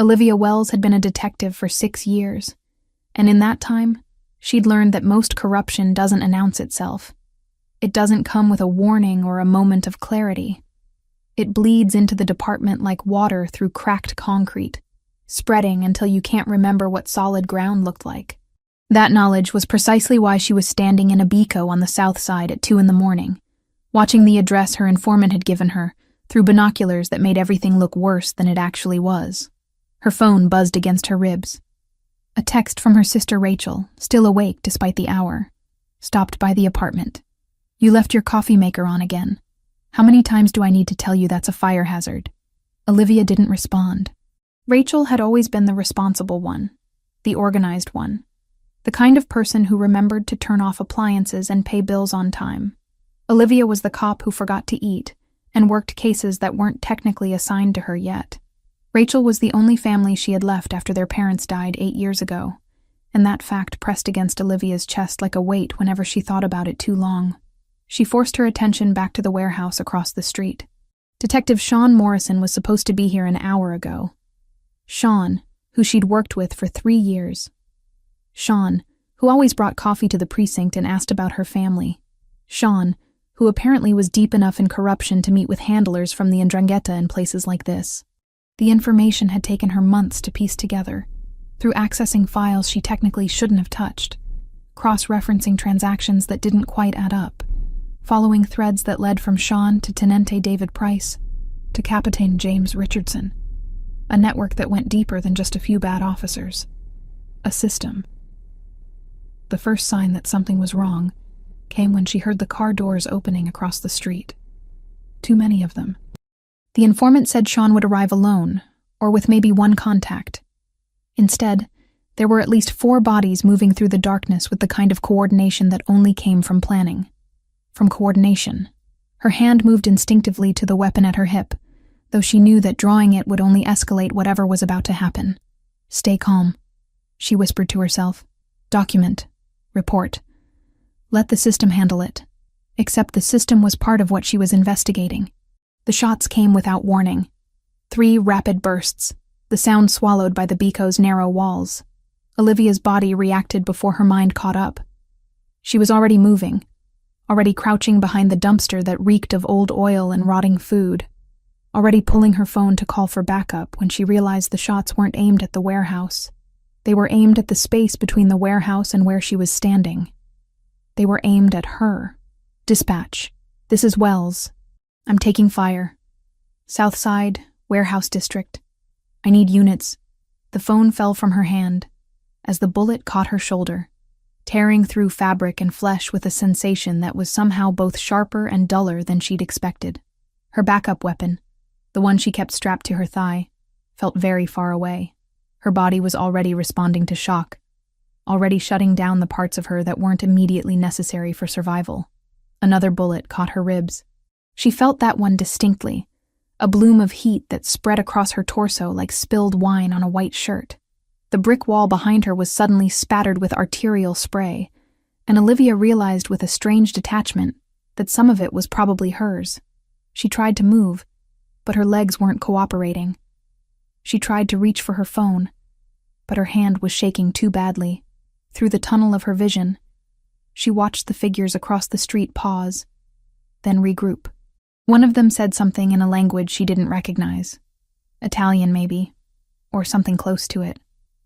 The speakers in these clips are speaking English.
Olivia Wells had been a detective for 6 years, and in that time, she'd learned that most corruption doesn't announce itself. It doesn't come with a warning or a moment of clarity. It bleeds into the department like water through cracked concrete, spreading until you can't remember what solid ground looked like. That knowledge was precisely why she was standing in a Bico on the south side at 2 a.m, watching the address her informant had given her through binoculars that made everything look worse than it actually was. Her phone buzzed against her ribs. A text from her sister Rachel, still awake despite the hour, stopped by the apartment. "You left your coffee maker on again. How many times do I need to tell you that's a fire hazard?" Olivia didn't respond. Rachel had always been the responsible one, the organized one, the kind of person who remembered to turn off appliances and pay bills on time. Olivia was the cop who forgot to eat and worked cases that weren't technically assigned to her yet. Rachel was the only family she had left after their parents died 8 years ago, and that fact pressed against Olivia's chest like a weight whenever she thought about it too long. She forced her attention back to the warehouse across the street. Detective Sean Morrison was supposed to be here an hour ago. Sean, who she'd worked with for 3 years. Sean, who always brought coffee to the precinct and asked about her family. Sean, who apparently was deep enough in corruption to meet with handlers from the Ndrangheta in places like this. The information had taken her months to piece together, through accessing files she technically shouldn't have touched, cross-referencing transactions that didn't quite add up, following threads that led from Sean to Tenente David Price, to Captain James Richardson. A network that went deeper than just a few bad officers. A system. The first sign that something was wrong came when she heard the car doors opening across the street. Too many of them. The informant said Sean would arrive alone, or with maybe one contact. Instead, there were at least 4 bodies moving through the darkness with the kind of coordination that only came from planning. From coordination. Her hand moved instinctively to the weapon at her hip, though she knew that drawing it would only escalate whatever was about to happen. "Stay calm," she whispered to herself. "Document. Report. Let the system handle it." Except the system was part of what she was investigating. The shots came without warning. 3 rapid bursts, the sound swallowed by the Bico's narrow walls. Olivia's body reacted before her mind caught up. She was already moving, already crouching behind the dumpster that reeked of old oil and rotting food, already pulling her phone to call for backup when she realized the shots weren't aimed at the warehouse. They were aimed at the space between the warehouse and where she was standing. They were aimed at her. "Dispatch. This is Wells. I'm taking fire. South Side, Warehouse District. I need units." The phone fell from her hand as the bullet caught her shoulder, tearing through fabric and flesh with a sensation that was somehow both sharper and duller than she'd expected. Her backup weapon, the one she kept strapped to her thigh, felt very far away. Her body was already responding to shock, already shutting down the parts of her that weren't immediately necessary for survival. Another bullet caught her ribs. She felt that one distinctly, a bloom of heat that spread across her torso like spilled wine on a white shirt. The brick wall behind her was suddenly spattered with arterial spray, and Olivia realized with a strange detachment that some of it was probably hers. She tried to move, but her legs weren't cooperating. She tried to reach for her phone, but her hand was shaking too badly. Through the tunnel of her vision, she watched the figures across the street pause, then regroup. One of them said something in a language she didn't recognize. Italian, maybe, or something close to it.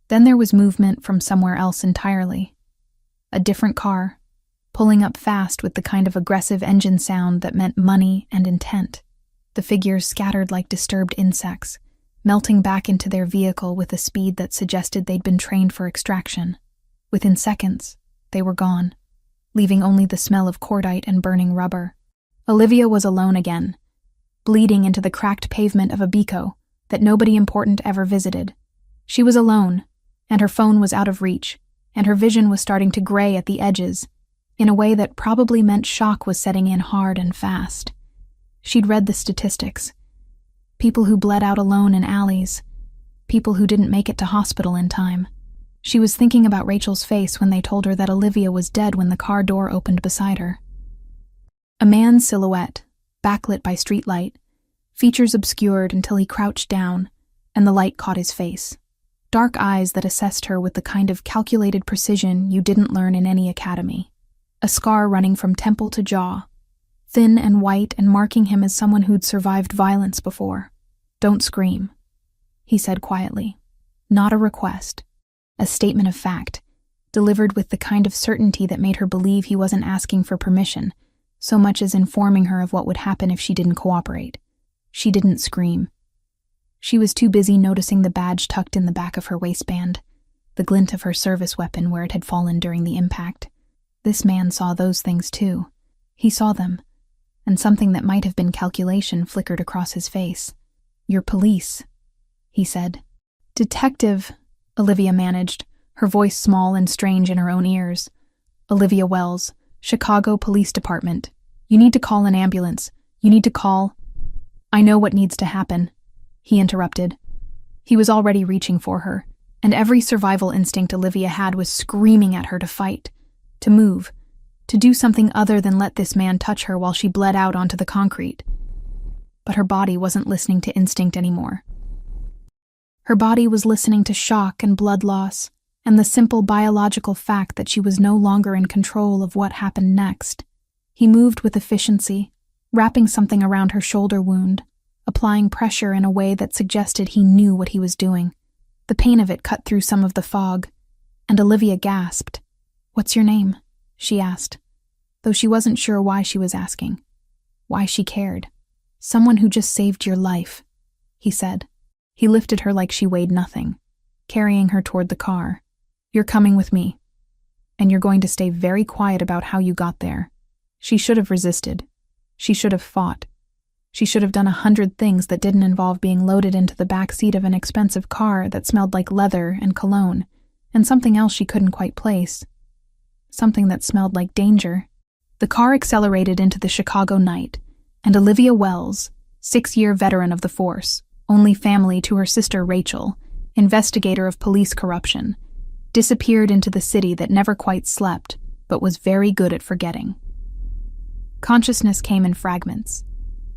Then there was movement from somewhere else entirely. A different car, pulling up fast with the kind of aggressive engine sound that meant money and intent. The figures scattered like disturbed insects, melting back into their vehicle with a speed that suggested they'd been trained for extraction. Within seconds, they were gone, leaving only the smell of cordite and burning rubber. Olivia was alone again, bleeding into the cracked pavement of a Bico that nobody important ever visited. She was alone, and her phone was out of reach, and her vision was starting to gray at the edges, in a way that probably meant shock was setting in hard and fast. She'd read the statistics. People who bled out alone in alleys, people who didn't make it to hospital in time. She was thinking about Rachel's face when they told her that Olivia was dead when the car door opened beside her. A man's silhouette, backlit by streetlight, features obscured until he crouched down, and the light caught his face. Dark eyes that assessed her with the kind of calculated precision you didn't learn in any academy. A scar running from temple to jaw, thin and white and marking him as someone who'd survived violence before. "Don't scream," he said quietly. Not a request, a statement of fact, delivered with the kind of certainty that made her believe he wasn't asking for permission, so much as informing her of what would happen if she didn't cooperate. She didn't scream. She was too busy noticing the badge tucked in the back of her waistband, the glint of her service weapon where it had fallen during the impact. This man saw those things too. He saw them, and something that might have been calculation flickered across his face. "You're police," he said. "Detective," Olivia managed, her voice small and strange in her own ears. "Olivia Wells, Chicago Police Department. You need to call an ambulance. You need to call—" "I know what needs to happen," he interrupted. He was already reaching for her, and every survival instinct Olivia had was screaming at her to fight, to move, to do something other than let this man touch her while she bled out onto the concrete. But her body wasn't listening to instinct anymore. Her body was listening to shock and blood loss, and the simple biological fact that she was no longer in control of what happened next. He moved with efficiency, wrapping something around her shoulder wound, applying pressure in a way that suggested he knew what he was doing. The pain of it cut through some of the fog, and Olivia gasped. "What's your name?" she asked, though she wasn't sure why she was asking, why she cared. "Someone who just saved your life," he said. He lifted her like she weighed nothing, carrying her toward the car. "You're coming with me, and you're going to stay very quiet about how you got there." She should have resisted. She should have fought. She should have done 100 things that didn't involve being loaded into the back seat of an expensive car that smelled like leather and cologne, and something else she couldn't quite place. Something that smelled like danger. The car accelerated into the Chicago night, and Olivia Wells, 6-year veteran of the force, only family to her sister Rachel, investigator of police corruption, disappeared into the city that never quite slept, but was very good at forgetting. Consciousness came in fragments,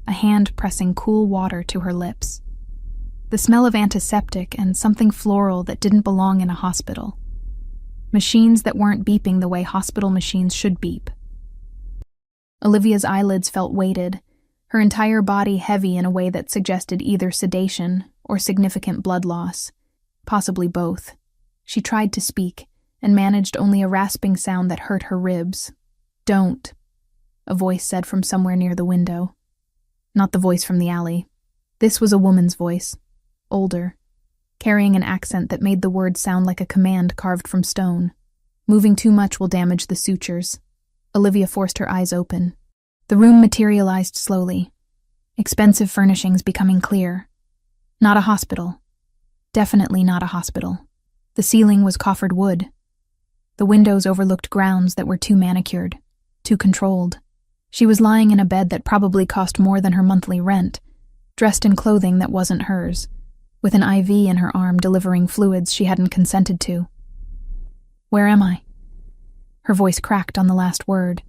a hand pressing cool water to her lips. The smell of antiseptic and something floral that didn't belong in a hospital. Machines that weren't beeping the way hospital machines should beep. Olivia's eyelids felt weighted, her entire body heavy in a way that suggested either sedation or significant blood loss, possibly both. She tried to speak, and managed only a rasping sound that hurt her ribs. "Don't," a voice said from somewhere near the window. Not the voice from the alley. This was a woman's voice, older, carrying an accent that made the words sound like a command carved from stone. "Moving too much will damage the sutures." Olivia forced her eyes open. The room materialized slowly, expensive furnishings becoming clear. Not a hospital. Definitely not a hospital. The ceiling was coffered wood. The windows overlooked grounds that were too manicured, too controlled. She was lying in a bed that probably cost more than her monthly rent, dressed in clothing that wasn't hers, with an IV in her arm delivering fluids she hadn't consented to. "Where am I?" Her voice cracked on the last word.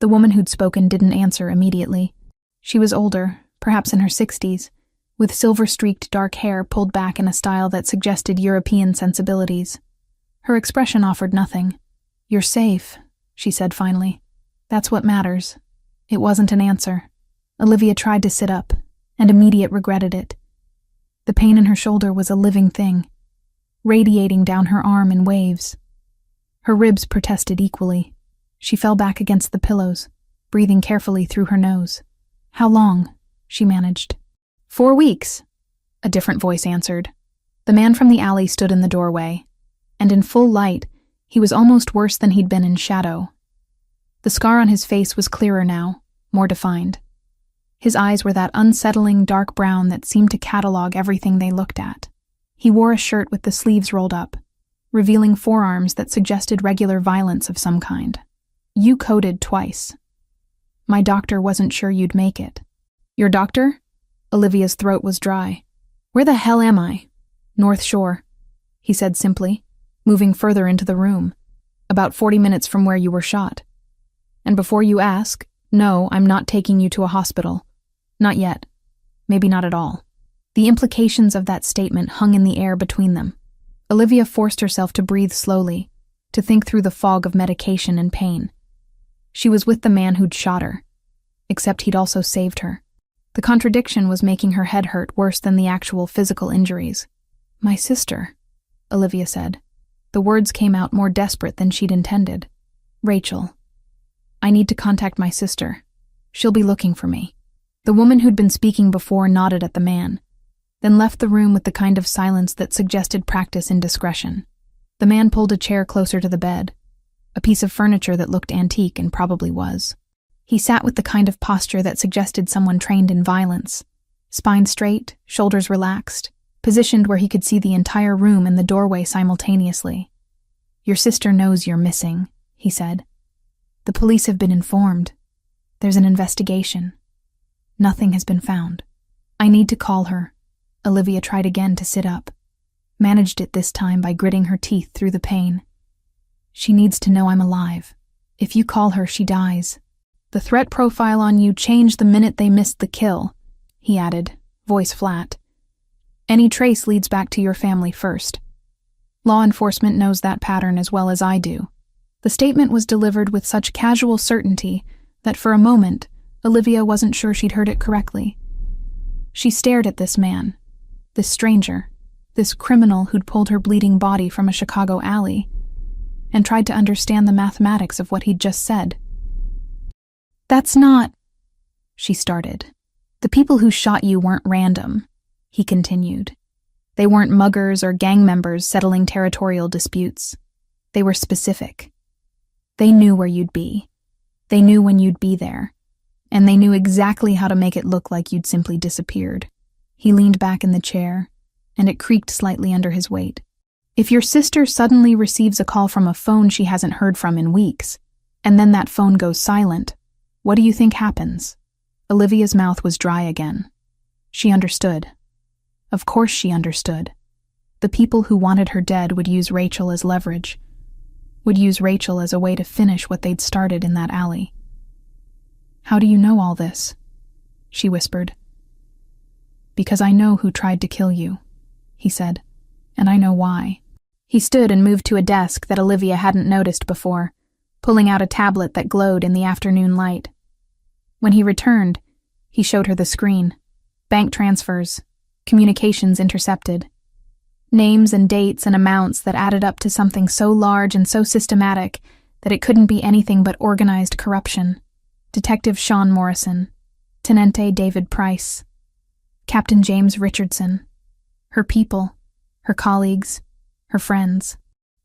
The woman who'd spoken didn't answer immediately. She was older, perhaps in her 60s, with silver-streaked dark hair pulled back in a style that suggested European sensibilities. Her expression offered nothing. "You're safe," she said finally. "That's what matters." It wasn't an answer. Olivia tried to sit up, and immediately regretted it. The pain in her shoulder was a living thing, radiating down her arm in waves. Her ribs protested equally. She fell back against the pillows, breathing carefully through her nose. "How long?" she managed. 4 weeks, a different voice answered. The man from the alley stood in the doorway, and in full light, he was almost worse than he'd been in shadow. The scar on his face was clearer now, more defined. His eyes were that unsettling dark brown that seemed to catalog everything they looked at. He wore a shirt with the sleeves rolled up, revealing forearms that suggested regular violence of some kind. "You coded twice. My doctor wasn't sure you'd make it." "Your doctor?" Olivia's throat was dry. "Where the hell am I?" "North Shore," he said simply, moving further into the room. "About 40 minutes from where you were shot. And before you ask, no, I'm not taking you to a hospital. Not yet. Maybe not at all." The implications of that statement hung in the air between them. Olivia forced herself to breathe slowly, to think through the fog of medication and pain. She was with the man who'd shot her, except he'd also saved her. The contradiction was making her head hurt worse than the actual physical injuries. "My sister," Olivia said. The words came out more desperate than she'd intended. "Rachel. I need to contact my sister. She'll be looking for me." The woman who'd been speaking before nodded at the man, then left the room with the kind of silence that suggested practice in discretion. The man pulled a chair closer to the bed, a piece of furniture that looked antique and probably was. He sat with the kind of posture that suggested someone trained in violence, spine straight, shoulders relaxed, positioned where he could see the entire room and the doorway simultaneously. "Your sister knows you're missing," he said. "The police have been informed. There's an investigation. Nothing has been found. I need to call her." Olivia tried again to sit up, managed it this time by gritting her teeth through the pain. "She needs to know I'm alive. If you call her, she dies." "The threat profile on you changed the minute they missed the kill," he added, voice flat. "Any trace leads back to your family first. Law enforcement knows that pattern as well as I do." The statement was delivered with such casual certainty that for a moment, Olivia wasn't sure she'd heard it correctly. She stared at this man, this stranger, this criminal who'd pulled her bleeding body from a Chicago alley, and tried to understand the mathematics of what he'd just said. "That's not," she started. "The people who shot you weren't random," he continued. "They weren't muggers or gang members settling territorial disputes. They were specific. They knew where you'd be. They knew when you'd be there. And they knew exactly how to make it look like you'd simply disappeared." He leaned back in the chair, and it creaked slightly under his weight. "If your sister suddenly receives a call from a phone she hasn't heard from in weeks, and then that phone goes silent, what do you think happens?" Olivia's mouth was dry again. She understood. Of course she understood. The people who wanted her dead would use Rachel as leverage, would use Rachel as a way to finish what they'd started in that alley. "How do you know all this?" she whispered. "Because I know who tried to kill you," he said, "and I know why." He stood and moved to a desk that Olivia hadn't noticed before, pulling out a tablet that glowed in the afternoon light. When he returned, he showed her the screen. Bank transfers, communications intercepted. Names and dates and amounts that added up to something so large and so systematic that it couldn't be anything but organized corruption. Detective Sean Morrison, Tenente David Price, Captain James Richardson, her people, her colleagues, her friends.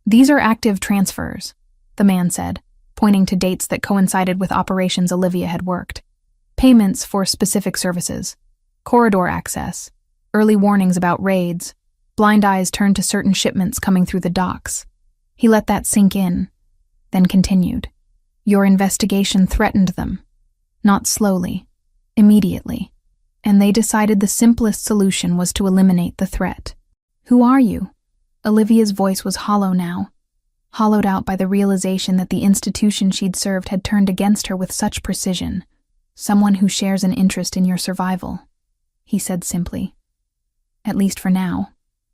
"These are active transfers," the man said, pointing to dates that coincided with operations Olivia had worked. "Payments for specific services, corridor access, early warnings about raids, blind eyes turned to certain shipments coming through the docks." He let that sink in, then continued. "Your investigation threatened them. Not slowly, immediately. And they decided the simplest solution was to eliminate the threat." "Who are you?" Olivia's voice was hollow now, hollowed out by the realization that the institution she'd served had turned against her with such precision. "Someone who shares an interest in your survival," he said simply. "At least for now.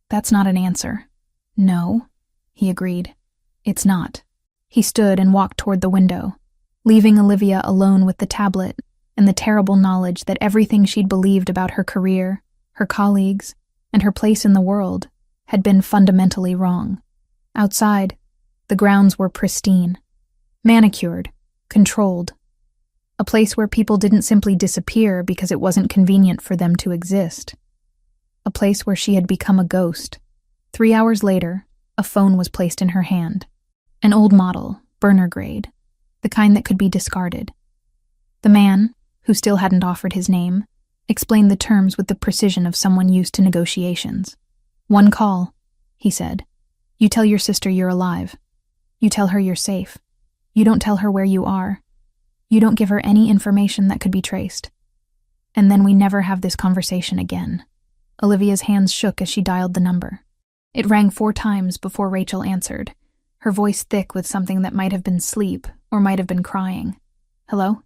That's not an answer." "No," he agreed. "It's not." He stood and walked toward the window, leaving Olivia alone with the tablet and the terrible knowledge that everything she'd believed about her career, her colleagues, and her place in the world had been fundamentally wrong. Outside, the grounds were pristine, manicured, controlled. A place where people didn't simply disappear because it wasn't convenient for them to exist. A place where she had become a ghost. 3 hours later, a phone was placed in her hand. An old model, burner grade, the kind that could be discarded. The man, who still hadn't offered his name, explained the terms with the precision of someone used to negotiations. "One call," he said. "You tell your sister you're alive. You tell her you're safe. You don't tell her where you are. You don't give her any information that could be traced. And then we never have this conversation again." Olivia's hands shook as she dialed the number. It rang 4 times before Rachel answered, her voice thick with something that might have been sleep or might have been crying. "Hello?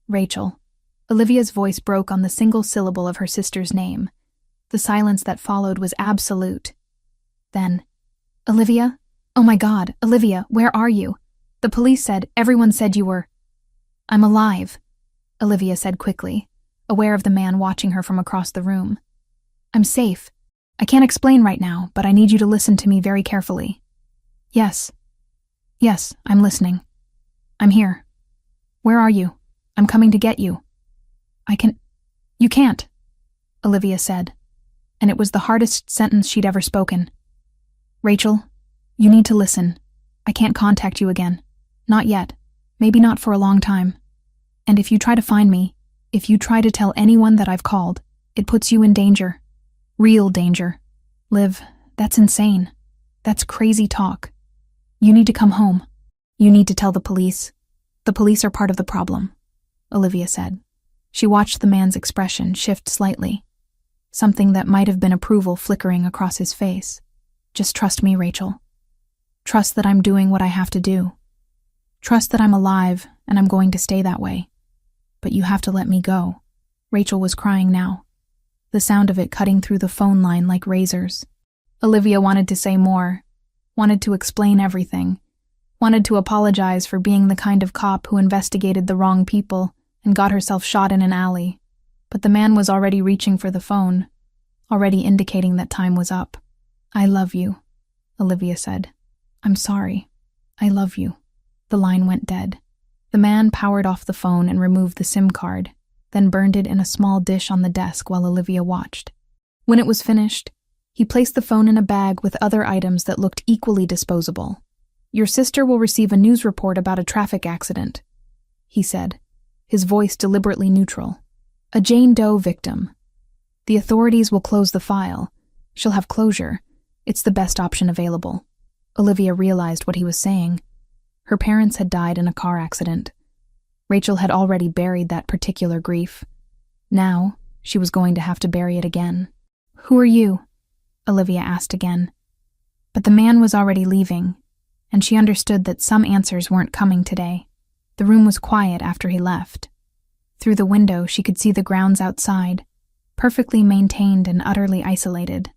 Rachel." Olivia's voice broke on the single syllable of her sister's name. The silence that followed was absolute. Then, "Olivia? Oh my God, Olivia, where are you? The police said, everyone said you were—" "I'm alive," Olivia said quickly, aware of the man watching her from across the room. "I'm safe. I can't explain right now, but I need you to listen to me very carefully." Yes, I'm listening. I'm here. Where are you? I'm coming to get you." You can't," Olivia said, and it was the hardest sentence she'd ever spoken. "Rachel, you need to listen. I can't contact you again. Not yet. Maybe not for a long time. And if you try to find me, if you try to tell anyone that I've called, it puts you in danger. Real danger. Liv, that's insane. That's crazy talk. You need to come home. You need to tell the police. The police are part of the problem," Olivia said. She watched the man's expression shift slightly, something that might have been approval flickering across his face. "Just trust me, Rachel. Trust that I'm doing what I have to do. Trust that I'm alive and I'm going to stay that way. But you have to let me go." Rachel was crying now, the sound of it cutting through the phone line like razors. Olivia wanted to say more, wanted to explain everything, wanted to apologize for being the kind of cop who investigated the wrong people and got herself shot in an alley. But the man was already reaching for the phone, already indicating that time was up. "I love you," Olivia said. "I'm sorry. I love you." The line went dead. The man powered off the phone and removed the SIM card, then burned it in a small dish on the desk while Olivia watched. When it was finished, he placed the phone in a bag with other items that looked equally disposable. "Your sister will receive a news report about a traffic accident," he said, his voice deliberately neutral. "A Jane Doe victim. The authorities will close the file. She'll have closure. It's the best option available." Olivia realized what he was saying. Her parents had died in a car accident. Rachel had already buried that particular grief. Now, she was going to have to bury it again. "Who are you?" Olivia asked again. But the man was already leaving, and she understood that some answers weren't coming today. The room was quiet after he left. Through the window, she could see the grounds outside, perfectly maintained and utterly isolated.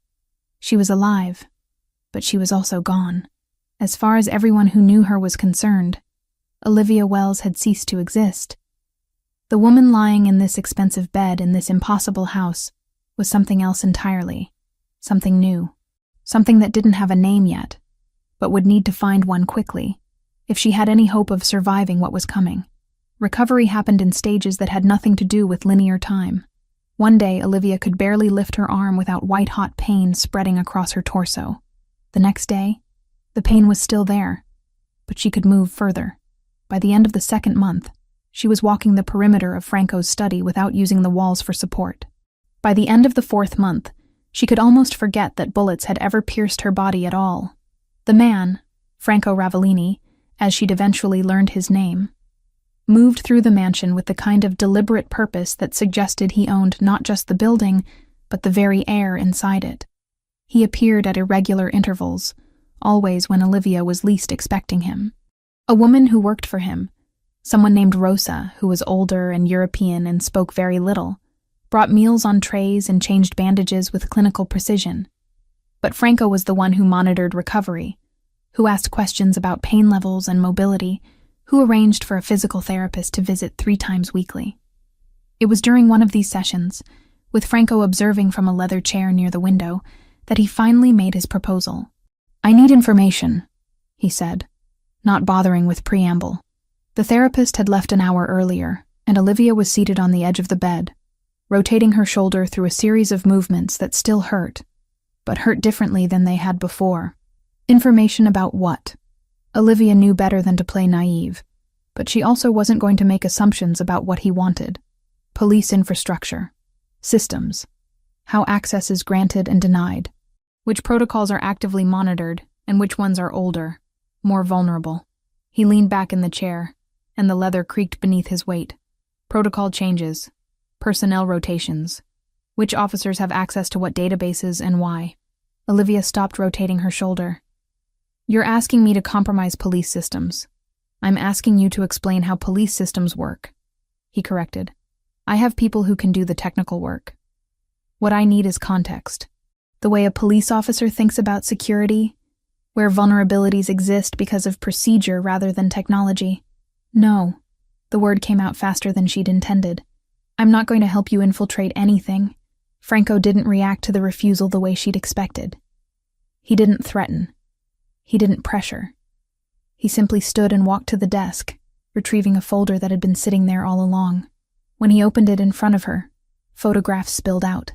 She was alive, but she was also gone. As far as everyone who knew her was concerned, Olivia Wells had ceased to exist. The woman lying in this expensive bed in this impossible house was something else entirely, something new, something that didn't have a name yet, but would need to find one quickly, if she had any hope of surviving what was coming. Recovery happened in stages that had nothing to do with linear time. One day, Olivia could barely lift her arm without white-hot pain spreading across her torso. The next day, the pain was still there, but she could move further. By the end of the second month, she was walking the perimeter of Franco's study without using the walls for support. By the end of the fourth month, she could almost forget that bullets had ever pierced her body at all. The man, Franco Ravellini, as she'd eventually learned his name, moved through the mansion with the kind of deliberate purpose that suggested he owned not just the building, but the very air inside it. He appeared at irregular intervals, always when Olivia was least expecting him. A woman who worked for him, someone named Rosa, who was older and European and spoke very little, brought meals on trays and changed bandages with clinical precision. But Franco was the one who monitored recovery, who asked questions about pain levels and mobility, who arranged for a physical therapist to visit 3 times weekly. It was during one of these sessions, with Franco observing from a leather chair near the window, that he finally made his proposal. "I need information," he said, not bothering with preamble. The therapist had left an hour earlier, and Olivia was seated on the edge of the bed, rotating her shoulder through a series of movements that still hurt, but hurt differently than they had before. Information about what? Olivia knew better than to play naive, but she also wasn't going to make assumptions about what he wanted. Police infrastructure, systems, how access is granted and denied, which protocols are actively monitored and which ones are older, more vulnerable. He leaned back in the chair, and the leather creaked beneath his weight. Protocol changes, personnel rotations, which officers have access to what databases and why. Olivia stopped rotating her shoulder. "You're asking me to compromise police systems. I'm asking you to explain how police systems work," he corrected. "I have people who can do the technical work." What I need is context. The way a police officer thinks about security, where vulnerabilities exist because of procedure rather than technology. No. The word came out faster than she'd intended. I'm not going to help you infiltrate anything. Franco didn't react to the refusal the way she'd expected. He didn't threaten. He didn't pressure. He simply stood and walked to the desk, retrieving a folder that had been sitting there all along. When he opened it in front of her, photographs spilled out.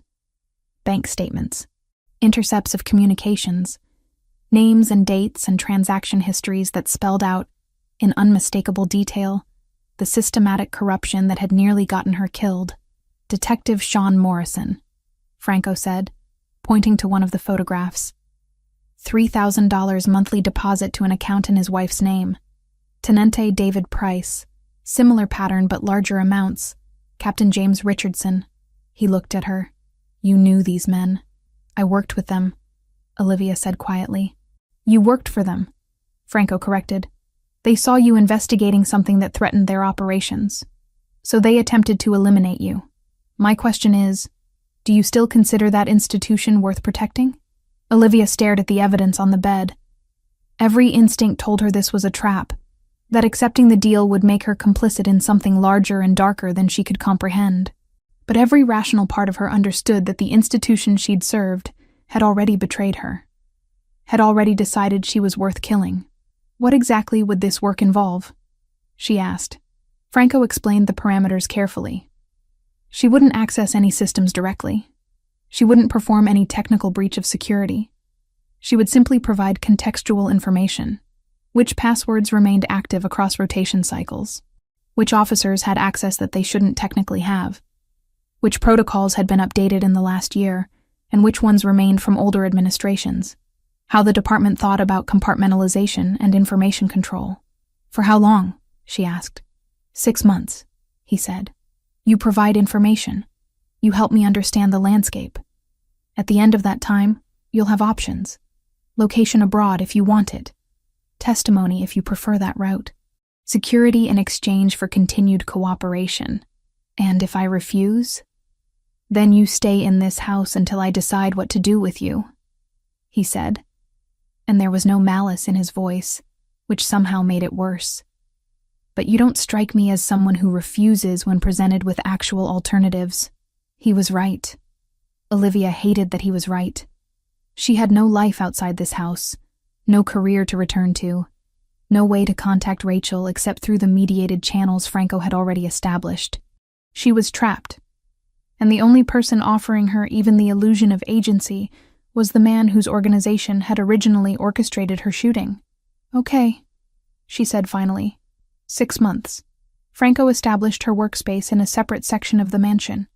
Bank statements, intercepts of communications, names and dates and transaction histories that spelled out, in unmistakable detail, the systematic corruption that had nearly gotten her killed. Detective Sean Morrison, Franco said, pointing to one of the photographs. $3,000 monthly deposit to an account in his wife's name. Tenente David Price, similar pattern but larger amounts. Captain James Richardson. He looked at her. You knew these men. I worked with them, Olivia said quietly. You worked for them, Franco corrected. They saw you investigating something that threatened their operations. So they attempted to eliminate you. My question is, do you still consider that institution worth protecting? Olivia stared at the evidence on the bed. Every instinct told her this was a trap, that accepting the deal would make her complicit in something larger and darker than she could comprehend. But every rational part of her understood that the institution she'd served had already betrayed her, had already decided she was worth killing. What exactly would this work involve? She asked. Franco explained the parameters carefully. She wouldn't access any systems directly. She wouldn't perform any technical breach of security. She would simply provide contextual information. Which passwords remained active across rotation cycles? Which officers had access that they shouldn't technically have? Which protocols had been updated in the last year, and which ones remained from older administrations? How the department thought about compartmentalization and information control. For how long? She asked. 6 months, he said. You provide information. You help me understand the landscape. At the end of that time, you'll have options. Location abroad if you want it. Testimony if you prefer that route. Security in exchange for continued cooperation. And if I refuse? Then you stay in this house until I decide what to do with you, he said. And there was no malice in his voice, which somehow made it worse. But you don't strike me as someone who refuses when presented with actual alternatives. He was right. Olivia hated that he was right. She had no life outside this house, no career to return to, no way to contact Rachel except through the mediated channels Franco had already established. She was trapped, and the only person offering her even the illusion of agency was the man whose organization had originally orchestrated her shooting. Okay, she said finally. 6 months. Franco established her workspace in a separate section of the mansion,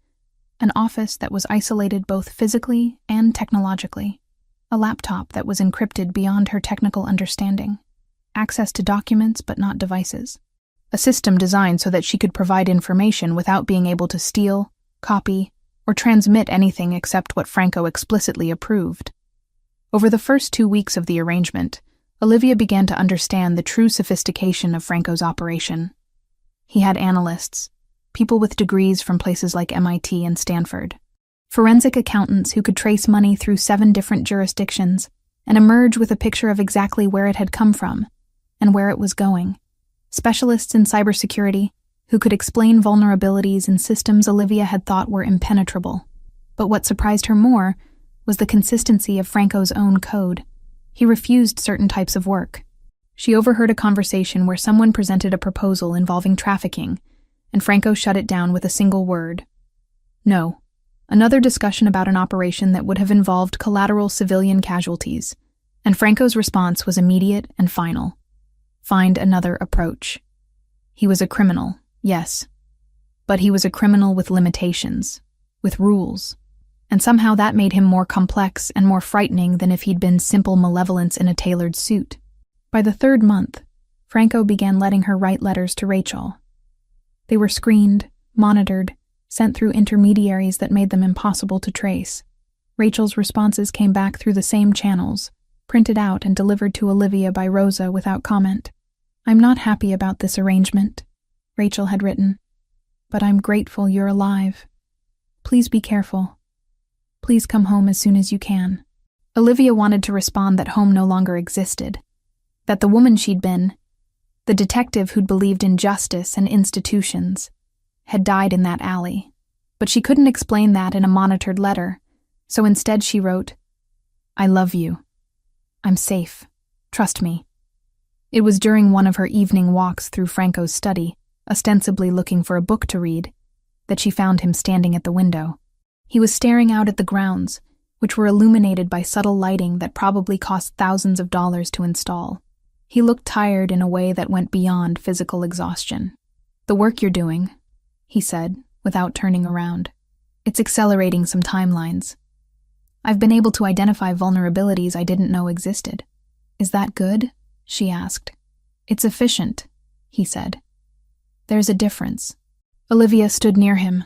an office that was isolated both physically and technologically, a laptop that was encrypted beyond her technical understanding, access to documents but not devices, a system designed so that she could provide information without being able to steal, copy, or transmit anything except what Franco explicitly approved. Over the first 2 weeks of the arrangement, Olivia began to understand the true sophistication of Franco's operation. He had analysts, people with degrees from places like MIT and Stanford, forensic accountants who could trace money through 7 different jurisdictions and emerge with a picture of exactly where it had come from and where it was going, specialists in cybersecurity who could explain vulnerabilities in systems Olivia had thought were impenetrable. But what surprised her more was the consistency of Franco's own code. He refused certain types of work. She overheard a conversation where someone presented a proposal involving trafficking, and Franco shut it down with a single word. No. Another discussion about an operation that would have involved collateral civilian casualties, and Franco's response was immediate and final. Find another approach. He was a criminal, yes, but he was a criminal with limitations, with rules, and somehow that made him more complex and more frightening than if he'd been simple malevolence in a tailored suit. By the 3rd month, Franco began letting her write letters to Rachel. They were screened, monitored, sent through intermediaries that made them impossible to trace. Rachel's responses came back through the same channels, printed out and delivered to Olivia by Rosa without comment. I'm not happy about this arrangement, Rachel had written, but I'm grateful you're alive. Please be careful. Please come home as soon as you can. Olivia wanted to respond that home no longer existed, that the woman she'd been, the detective who'd believed in justice and institutions, had died in that alley. But she couldn't explain that in a monitored letter, so instead she wrote, "I love you. I'm safe. Trust me." It was during one of her evening walks through Franco's study, ostensibly looking for a book to read, that she found him standing at the window. He was staring out at the grounds, which were illuminated by subtle lighting that probably cost thousands of dollars to install. He looked tired in a way that went beyond physical exhaustion. "The work you're doing," he said, without turning around. "It's accelerating some timelines. I've been able to identify vulnerabilities I didn't know existed." "Is that good?" she asked. "It's efficient," he said. "There's a difference." Olivia stood near him,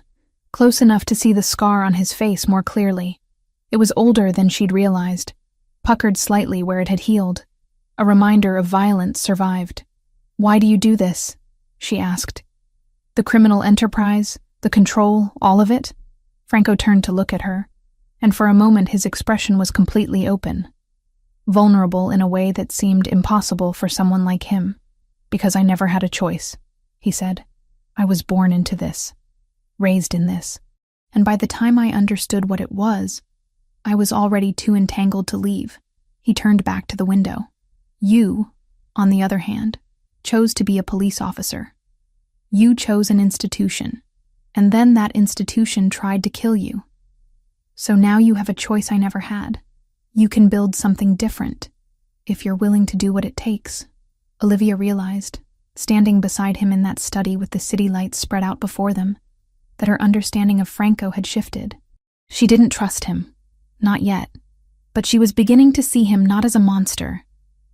close enough to see the scar on his face more clearly. It was older than she'd realized, puckered slightly where it had healed. A reminder of violence survived. "Why do you do this?" she asked. "The criminal enterprise, the control, all of it?" Franco turned to look at her, and for a moment his expression was completely open, vulnerable in a way that seemed impossible for someone like him. "Because I never had a choice," he said. "I was born into this, raised in this, and by the time I understood what it was, I was already too entangled to leave." He turned back to the window. "You, on the other hand, chose to be a police officer. You chose an institution, and then that institution tried to kill you. So now you have a choice I never had. You can build something different, if you're willing to do what it takes." Olivia realized, standing beside him in that study with the city lights spread out before them, that her understanding of Franco had shifted. She didn't trust him, not yet, but she was beginning to see him not as a monster,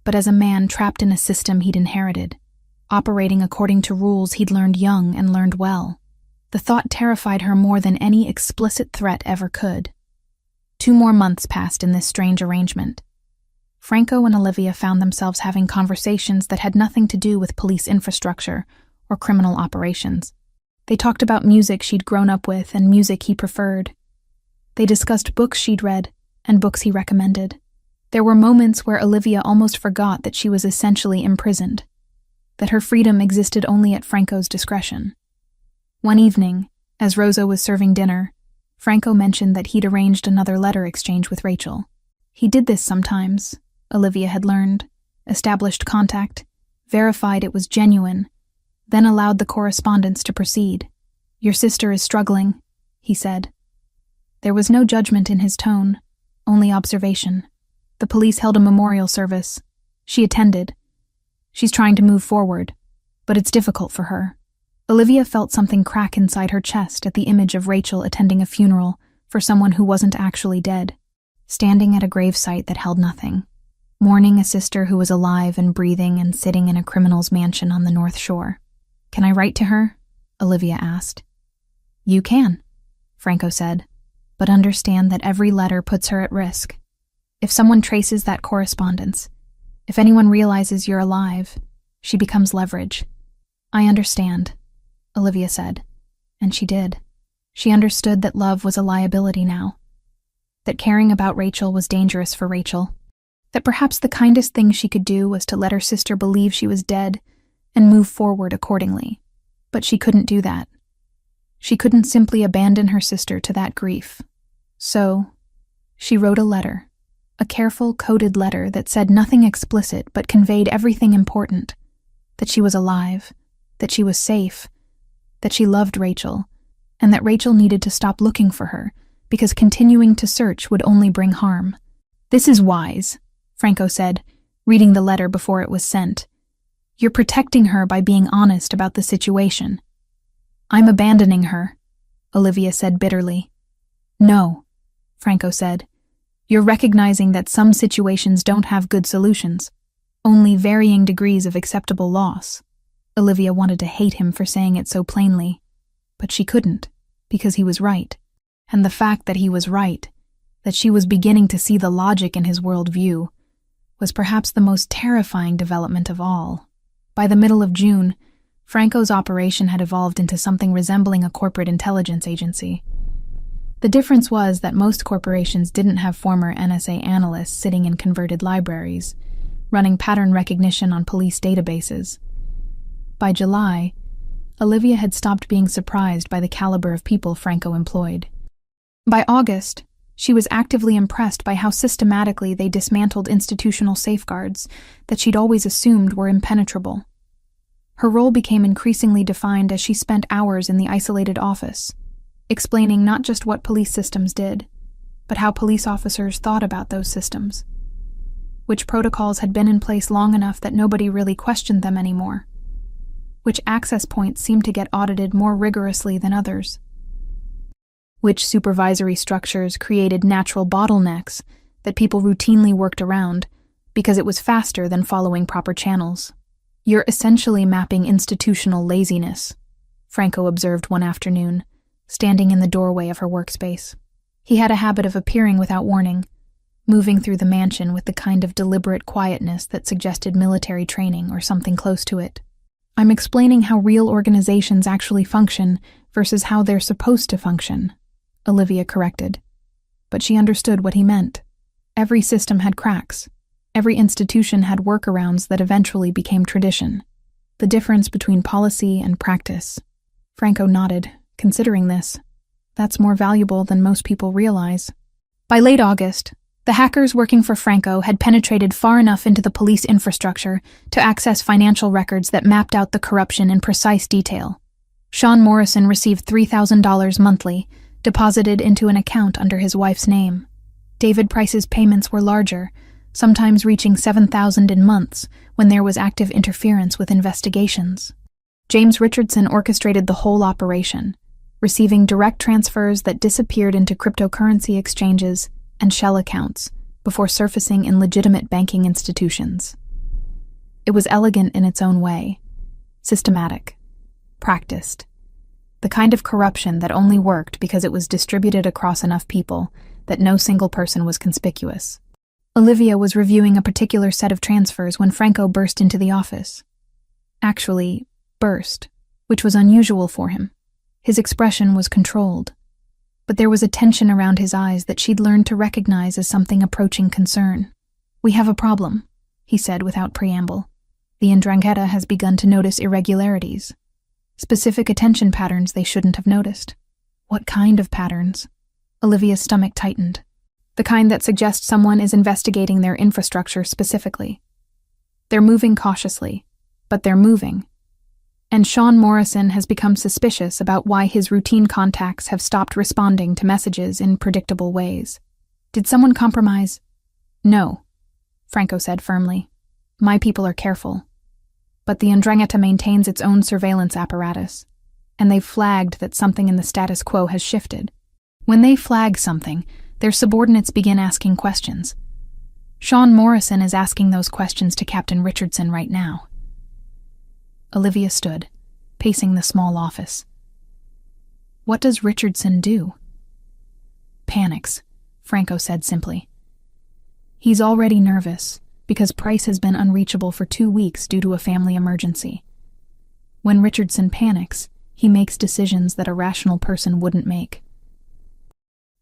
but as a man trapped in a system he'd inherited, operating according to rules he'd learned young and learned well. The thought terrified her more than any explicit threat ever could. 2 more months passed in this strange arrangement. Franco and Olivia found themselves having conversations that had nothing to do with police infrastructure or criminal operations. They talked about music she'd grown up with and music he preferred. They discussed books she'd read and books he recommended. There were moments where Olivia almost forgot that she was essentially imprisoned, that her freedom existed only at Franco's discretion. One evening, as Rosa was serving dinner, Franco mentioned that he'd arranged another letter exchange with Rachel. He did this sometimes, Olivia had learned, established contact, verified it was genuine, then allowed the correspondence to proceed. "Your sister is struggling," he said. There was no judgment in his tone, only observation. The police held a memorial service. She attended. She's trying to move forward, but it's difficult for her. Olivia felt something crack inside her chest at the image of Rachel attending a funeral for someone who wasn't actually dead, standing at a gravesite that held nothing, mourning a sister who was alive and breathing and sitting in a criminal's mansion on the North Shore. "Can I write to her?" Olivia asked. "You can," Franco said, "but understand that every letter puts her at risk. If someone traces that correspondence, if anyone realizes you're alive, she becomes leverage." "I understand," Olivia said, and she did. She understood that love was a liability now, that caring about Rachel was dangerous for Rachel, that perhaps the kindest thing she could do was to let her sister believe she was dead and move forward accordingly. But she couldn't do that. She couldn't simply abandon her sister to that grief. So, she wrote a letter, a careful, coded letter that said nothing explicit but conveyed everything important, that she was alive, that she was safe, that she loved Rachel, and that Rachel needed to stop looking for her because continuing to search would only bring harm. "This is wise," Franco said, reading the letter before it was sent. "You're protecting her by being honest about the situation." "I'm abandoning her," Olivia said bitterly. "No," Franco said. "You're recognizing that some situations don't have good solutions, only varying degrees of acceptable loss." Olivia wanted to hate him for saying it so plainly, but she couldn't, because he was right. And the fact that he was right, that she was beginning to see the logic in his worldview, was perhaps the most terrifying development of all. By the middle of June, Franco's operation had evolved into something resembling a corporate intelligence agency. The difference was that most corporations didn't have former NSA analysts sitting in converted libraries, running pattern recognition on police databases. By July, Olivia had stopped being surprised by the caliber of people Franco employed. By August, she was actively impressed by how systematically they dismantled institutional safeguards that she'd always assumed were impenetrable. Her role became increasingly defined as she spent hours in the isolated office, explaining not just what police systems did, but how police officers thought about those systems, which protocols had been in place long enough that nobody really questioned them anymore, which access points seemed to get audited more rigorously than others, which supervisory structures created natural bottlenecks that people routinely worked around because it was faster than following proper channels. "You're essentially mapping institutional laziness," Franco observed one afternoon, standing in the doorway of her workspace. He had a habit of appearing without warning, moving through the mansion with the kind of deliberate quietness that suggested military training or something close to it. "I'm explaining how real organizations actually function versus how they're supposed to function," Olivia corrected. But she understood what he meant. Every system had cracks. Every institution had workarounds that eventually became tradition. The difference between policy and practice. Franco nodded, considering this. That's more valuable than most people realize. By late August, the hackers working for Franco had penetrated far enough into the police infrastructure to access financial records that mapped out the corruption in precise detail. Sean Morrison received $3,000 monthly, deposited into an account under his wife's name. David Price's payments were larger, sometimes reaching $7,000 in months when there was active interference with investigations. James Richardson orchestrated the whole operation, receiving direct transfers that disappeared into cryptocurrency exchanges and shell accounts before surfacing in legitimate banking institutions. It was elegant in its own way, systematic, practiced. The kind of corruption that only worked because it was distributed across enough people that no single person was conspicuous. Olivia was reviewing a particular set of transfers when Franco burst into the office. Actually, burst, which was unusual for him. His expression was controlled, but there was a tension around his eyes that she'd learned to recognize as something approaching concern. "We have a problem," he said without preamble. "The Ndrangheta has begun to notice irregularities. Specific attention patterns they shouldn't have noticed." "What kind of patterns?" Olivia's stomach tightened. "The kind that suggests someone is investigating their infrastructure specifically. They're moving cautiously, but they're moving. And Sean Morrison has become suspicious about why his routine contacts have stopped responding to messages in predictable ways. Did someone compromise?" "No," Franco said firmly. "My people are careful. But the Ndrangheta maintains its own surveillance apparatus, and they've flagged that something in the status quo has shifted. When they flag something, their subordinates begin asking questions. Sean Morrison is asking those questions to Captain Richardson right now." Olivia stood, pacing the small office. "What does Richardson do?" "Panics," Franco said simply. "He's already nervous, because Price has been unreachable for 2 weeks due to a family emergency. When Richardson panics, he makes decisions that a rational person wouldn't make."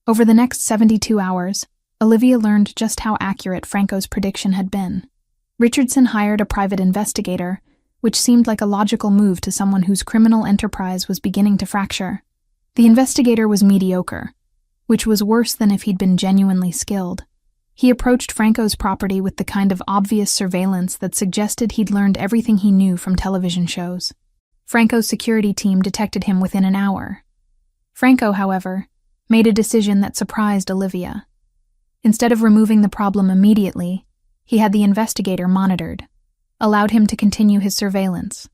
Over the next 72 hours, Olivia learned just how accurate Franco's prediction had been. Richardson hired a private investigator, which seemed like a logical move to someone whose criminal enterprise was beginning to fracture. The investigator was mediocre, which was worse than if he'd been genuinely skilled. He approached Franco's property with the kind of obvious surveillance that suggested he'd learned everything he knew from television shows. Franco's security team detected him within an hour. Franco, however, made a decision that surprised Olivia. Instead of removing the problem immediately, he had the investigator monitored, allowed him to continue his surveillance,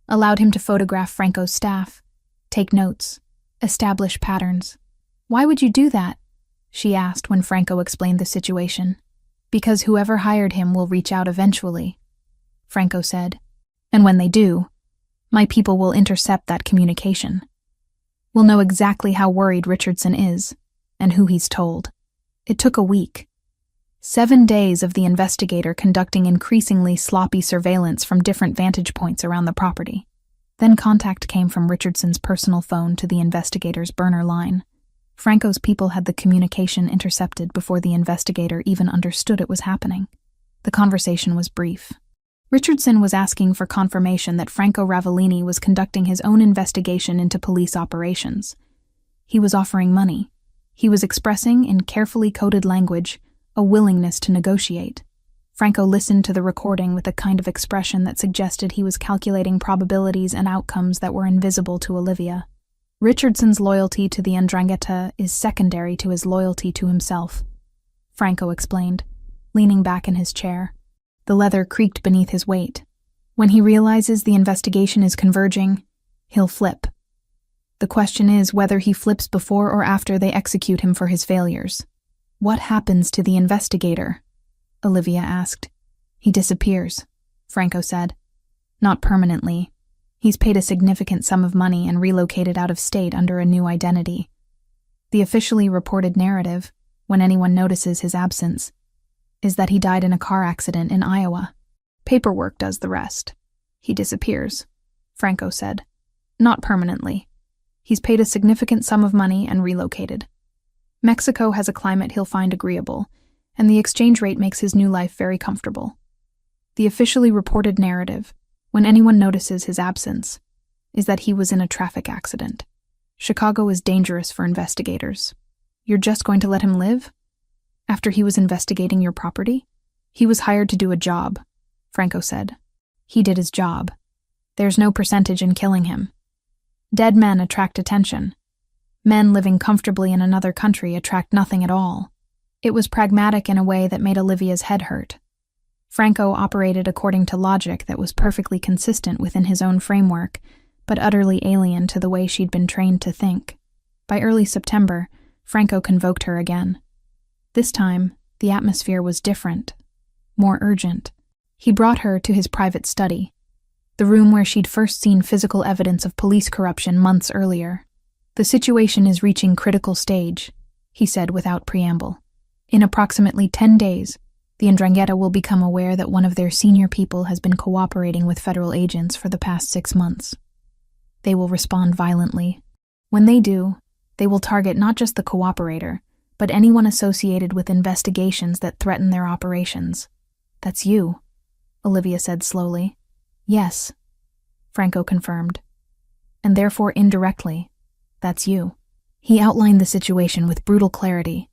allowed him to photograph Franco's staff, take notes, establish patterns. "Why would you do that?" she asked when Franco explained the situation. "Because whoever hired him will reach out eventually," Franco said. "And when they do, my people will intercept that communication. We'll know exactly how worried Richardson is, and who he's told." It took a week. 7 days of the investigator conducting increasingly sloppy surveillance from different vantage points around the property. Then contact came from Richardson's personal phone to the investigator's burner line. Franco's people had the communication intercepted before the investigator even understood it was happening. The conversation was brief. Richardson was asking for confirmation that Franco Ravellini was conducting his own investigation into police operations. He was offering money. He was expressing, in carefully coded language, a willingness to negotiate. Franco listened to the recording with a kind of expression that suggested he was calculating probabilities and outcomes that were invisible to Olivia. Richardson's loyalty to the 'Ndrangheta is secondary to his loyalty to himself, Franco explained, leaning back in his chair. The leather creaked beneath his weight. When he realizes the investigation is converging, he'll flip. The question is whether he flips before or after they execute him for his failures. What happens to the investigator? Olivia asked. He disappears, Franco said. Not permanently. He's paid a significant sum of money and relocated out of state under a new identity. The officially reported narrative, when anyone notices his absence, is that he died in a car accident in Iowa. Paperwork does the rest. He disappears, Franco said. Not permanently. He's paid a significant sum of money and relocated. Mexico has a climate he'll find agreeable, and the exchange rate makes his new life very comfortable. The officially reported narrative, when anyone notices his absence, is that he was in a traffic accident. Chicago is dangerous for investigators. You're just going to let him live? After he was investigating your property? He was hired to do a job, Franco said. He did his job. There's no percentage in killing him. Dead men attract attention. Men living comfortably in another country attract nothing at all. It was pragmatic in a way that made Olivia's head hurt. Franco operated according to logic that was perfectly consistent within his own framework, but utterly alien to the way she'd been trained to think. By early September, Franco convoked her again. This time, the atmosphere was different, more urgent. He brought her to his private study, the room where she'd first seen physical evidence of police corruption months earlier. The situation is reaching critical stage, he said without preamble. In approximately 10 days, the 'Ndrangheta will become aware that one of their senior people has been cooperating with federal agents for the past 6 months. They will respond violently. When they do, they will target not just the cooperator, but anyone associated with investigations that threaten their operations. That's you, Olivia said slowly. Yes, Franco confirmed. And therefore indirectly, that's you. He outlined the situation with brutal clarity.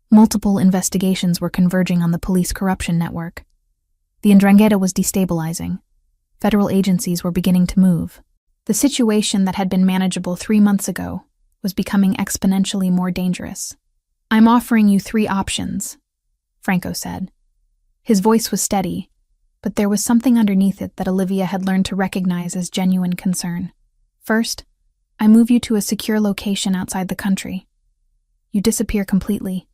Multiple investigations were converging on the police corruption network. The 'Ndrangheta was destabilizing. Federal agencies were beginning to move. The situation that had been manageable 3 months ago was becoming exponentially more dangerous. I'm offering you 3 options, Franco said. His voice was steady, but there was something underneath it that Olivia had learned to recognize as genuine concern. First, I move you to a secure location outside the country. You disappear completely.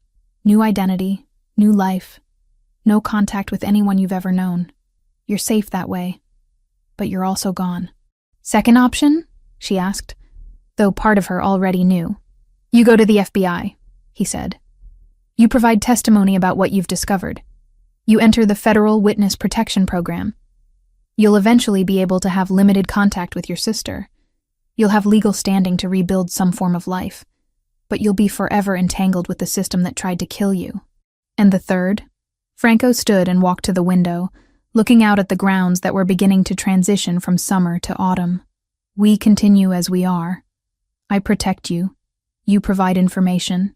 New identity, new life, no contact with anyone you've ever known. You're safe that way, but you're also gone. Second option? She asked, though part of her already knew. You go to the FBI, he said. You provide testimony about what you've discovered. You enter the Federal Witness Protection Program. You'll eventually be able to have limited contact with your sister. You'll have legal standing to rebuild some form of life, but you'll be forever entangled with the system that tried to kill you. And the third? Franco stood and walked to the window, looking out at the grounds that were beginning to transition from summer to autumn. We continue as we are. I protect you. You provide information.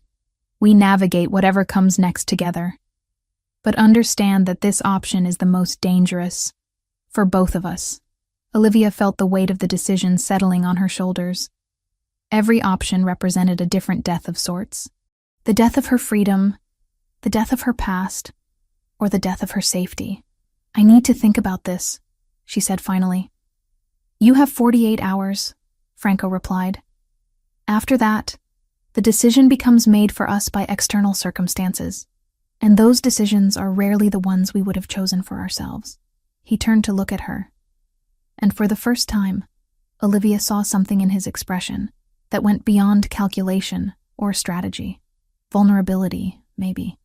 We navigate whatever comes next together. But understand that this option is the most dangerous. For both of us. Olivia felt the weight of the decision settling on her shoulders. Every option represented a different death of sorts. The death of her freedom, the death of her past, or the death of her safety. I need to think about this, she said finally. You have 48 hours, Franco replied. After that, the decision becomes made for us by external circumstances, and those decisions are rarely the ones we would have chosen for ourselves. He turned to look at her, and for the first time, Olivia saw something in his expression that went beyond calculation or strategy. Vulnerability, maybe.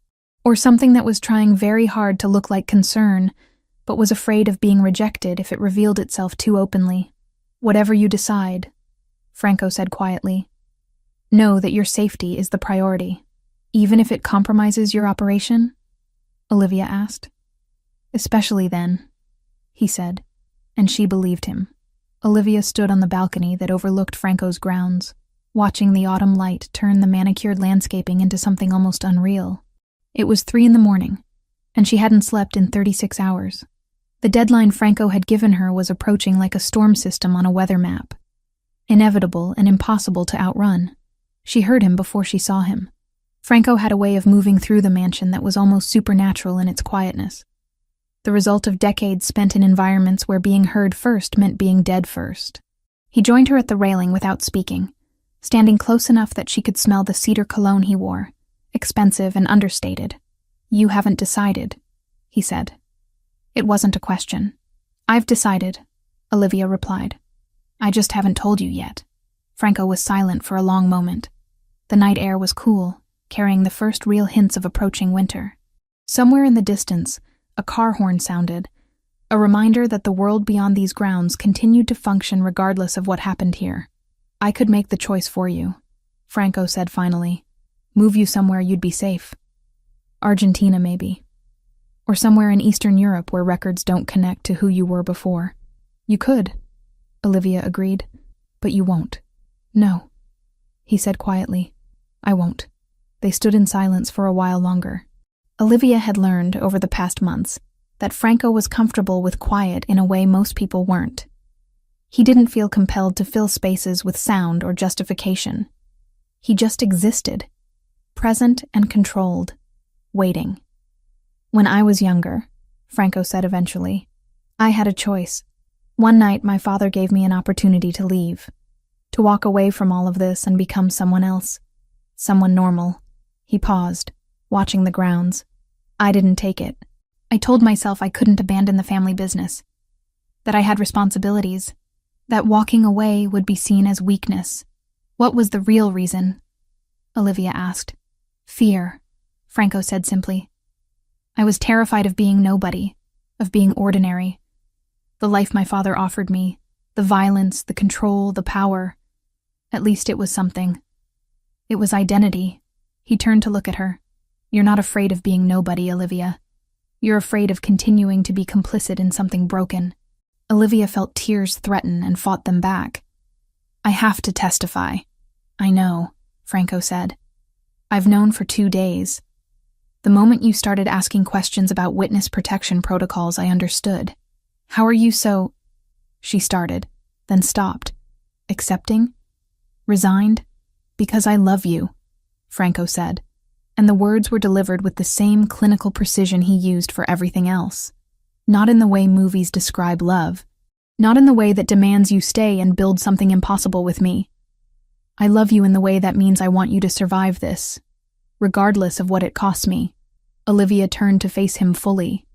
Or something that was trying very hard to look like concern, but was afraid of being rejected if it revealed itself too openly. Whatever you decide, Franco said quietly, Know that your safety is the priority, even if it compromises your operation? Olivia asked. Especially then, he said, and she believed him. Olivia stood on the balcony that overlooked Franco's grounds, watching the autumn light turn the manicured landscaping into something almost unreal. It was 3 a.m, and she hadn't slept in 36 hours. The deadline Franco had given her was approaching like a storm system on a weather map. Inevitable and impossible to outrun. She heard him before she saw him. Franco had a way of moving through the mansion that was almost supernatural in its quietness. The result of decades spent in environments where being heard first meant being dead first. He joined her at the railing without speaking, standing close enough that she could smell the cedar cologne he wore, expensive and understated. You haven't decided, he said. It wasn't a question. I've decided, Olivia replied. I just haven't told you yet. Franco was silent for a long moment. The night air was cool, carrying the first real hints of approaching winter. Somewhere in the distance, a car horn sounded, a reminder that the world beyond these grounds continued to function regardless of what happened here. I could make the choice for you, Franco said finally. Move you somewhere you'd be safe. Argentina, maybe. Or somewhere in Eastern Europe where records don't connect to who you were before. You could, Olivia agreed, but you won't. No, he said quietly. I won't. They stood in silence for a while longer. Olivia had learned over the past months that Franco was comfortable with quiet in a way most people weren't. He didn't feel compelled to fill spaces with sound or justification. He just existed, present and controlled, waiting. When I was younger, Franco said eventually, I had a choice. One night my father gave me an opportunity to leave, to walk away from all of this and become someone else, someone normal. He paused, watching the grounds. I didn't take it. I told myself I couldn't abandon the family business, that I had responsibilities, that walking away would be seen as weakness. What was the real reason? Olivia asked. Fear, Franco said simply. I was terrified of being nobody, of being ordinary. The life my father offered me, the violence, the control, the power. At least it was something. It was identity. He turned to look at her. You're not afraid of being nobody, Olivia. You're afraid of continuing to be complicit in something broken. Olivia felt tears threaten and fought them back. I have to testify. I know, Franco said. I've known for 2 days. The moment you started asking questions about witness protection protocols, I understood. How are you so... She started, then stopped. Accepting? Resigned? Because I love you, Franco said, and the words were delivered with the same clinical precision he used for everything else. Not in the way movies describe love. Not in the way that demands you stay and build something impossible with me. I love you in the way that means I want you to survive this, regardless of what it costs me. Olivia turned to face him fully.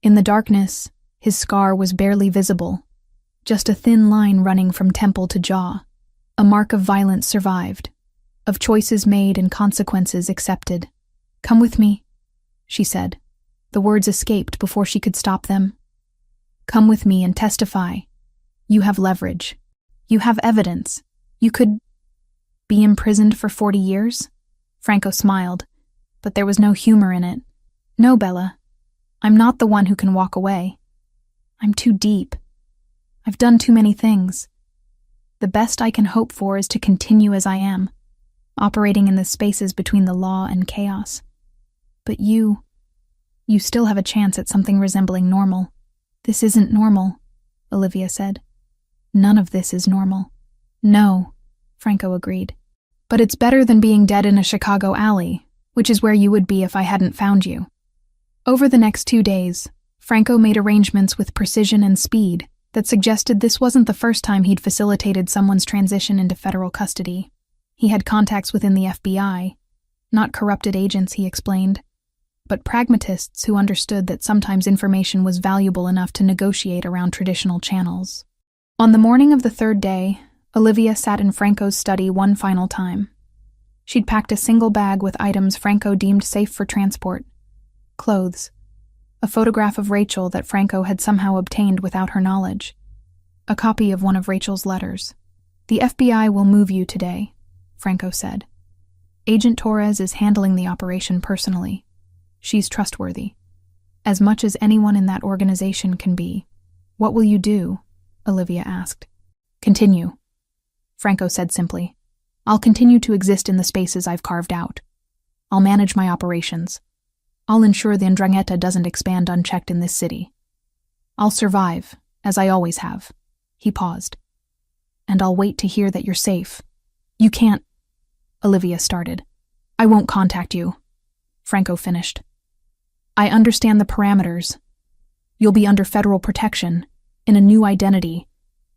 In the darkness, his scar was barely visible, just a thin line running from temple to jaw. A mark of violence survived, of choices made and consequences accepted. Come with me, she said. The words escaped before she could stop them. Come with me and testify. You have leverage. You have evidence. You could be imprisoned for 40 years? Franco smiled, but there was no humor in it. No, Bella. I'm not the one who can walk away. I'm too deep. I've done too many things. The best I can hope for is to continue as I am, operating in the spaces between the law and chaos. But you still have a chance at something resembling normal. This isn't normal, Olivia said. None of this is normal. No, Franco agreed. But it's better than being dead in a Chicago alley, which is where you would be if I hadn't found you. Over the next 2 days, Franco made arrangements with precision and speed that suggested this wasn't the first time he'd facilitated someone's transition into federal custody. He had contacts within the FBI, not corrupted agents, he explained, but pragmatists who understood that sometimes information was valuable enough to negotiate around traditional channels. On the morning of the 3rd day, Olivia sat in Franco's study one final time. She'd packed a single bag with items Franco deemed safe for transport. Clothes. A photograph of Rachel that Franco had somehow obtained without her knowledge. A copy of one of Rachel's letters. The FBI will move you today, Franco said. Agent Torres is handling the operation personally. She's trustworthy. As much as anyone in that organization can be. What will you do? Olivia asked. Continue, Franco said simply. I'll continue to exist in the spaces I've carved out. I'll manage my operations. I'll ensure the 'Ndrangheta doesn't expand unchecked in this city. I'll survive, as I always have. He paused. And I'll wait to hear that you're safe. You can't, Olivia started. I won't contact you, Franco finished. I understand the parameters. You'll be under federal protection, in a new identity,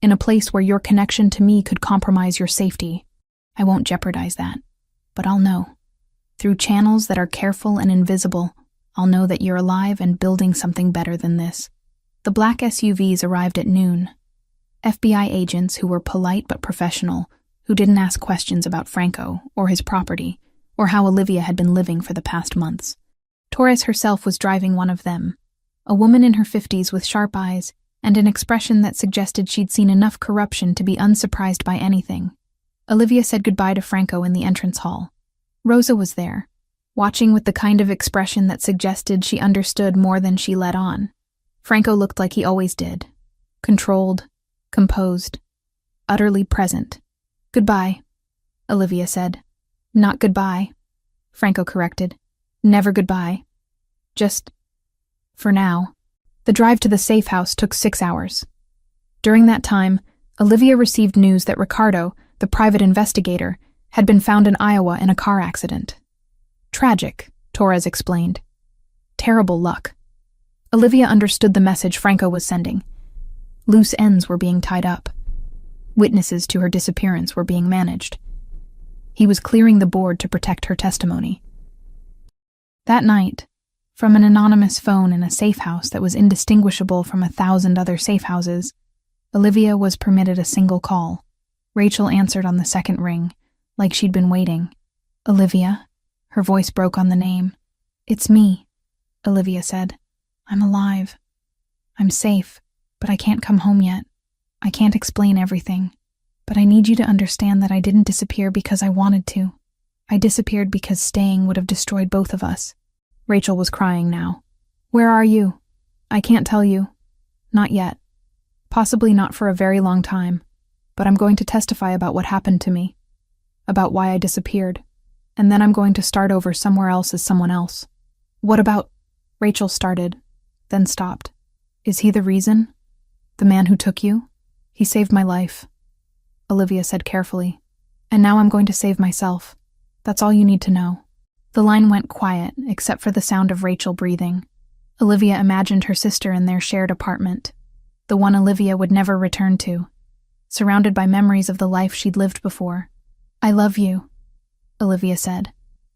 in a place where your connection to me could compromise your safety. I won't jeopardize that, but I'll know. Through channels that are careful and invisible, I'll know that you're alive and building something better than this. The black SUVs arrived at noon. FBI agents who were polite but professional, who didn't ask questions about Franco or his property, or how Olivia had been living for the past months. Torres herself was driving one of them, a woman in her 50s with sharp eyes and an expression that suggested she'd seen enough corruption to be unsurprised by anything. Olivia said goodbye to Franco in the entrance hall. Rosa was there, watching with the kind of expression that suggested she understood more than she let on. Franco looked like he always did, controlled, composed, utterly present. Goodbye, Olivia said. Not goodbye, Franco corrected. Never goodbye. Just, for now. The drive to the safe house took 6 hours. During that time, Olivia received news that Ricardo, the private investigator, had been found in Iowa in a car accident. Tragic, Torres explained. Terrible luck. Olivia understood the message Franco was sending. Loose ends were being tied up. Witnesses to her disappearance were being managed. He was clearing the board to protect her testimony. That night, from an anonymous phone in a safe house that was indistinguishable from 1,000 other safe houses, Olivia was permitted a single call. Rachel answered on the second ring, like she'd been waiting. Olivia? Her voice broke on the name. It's me, Olivia said. I'm alive. I'm safe, but I can't come home yet. I can't explain everything, but I need you to understand that I didn't disappear because I wanted to. I disappeared because staying would have destroyed both of us. Rachel was crying now. Where are you? I can't tell you. Not yet. Possibly not for a very long time, but I'm going to testify about what happened to me, about why I disappeared, and then I'm going to start over somewhere else as someone else. What about... Rachel started, then stopped. Is he the reason? The man who took you? He saved my life, Olivia said carefully. And now I'm going to save myself. That's all you need to know. The line went quiet, except for the sound of Rachel breathing. Olivia imagined her sister in their shared apartment, the one Olivia would never return to, surrounded by memories of the life she'd lived before. I love you, Olivia said.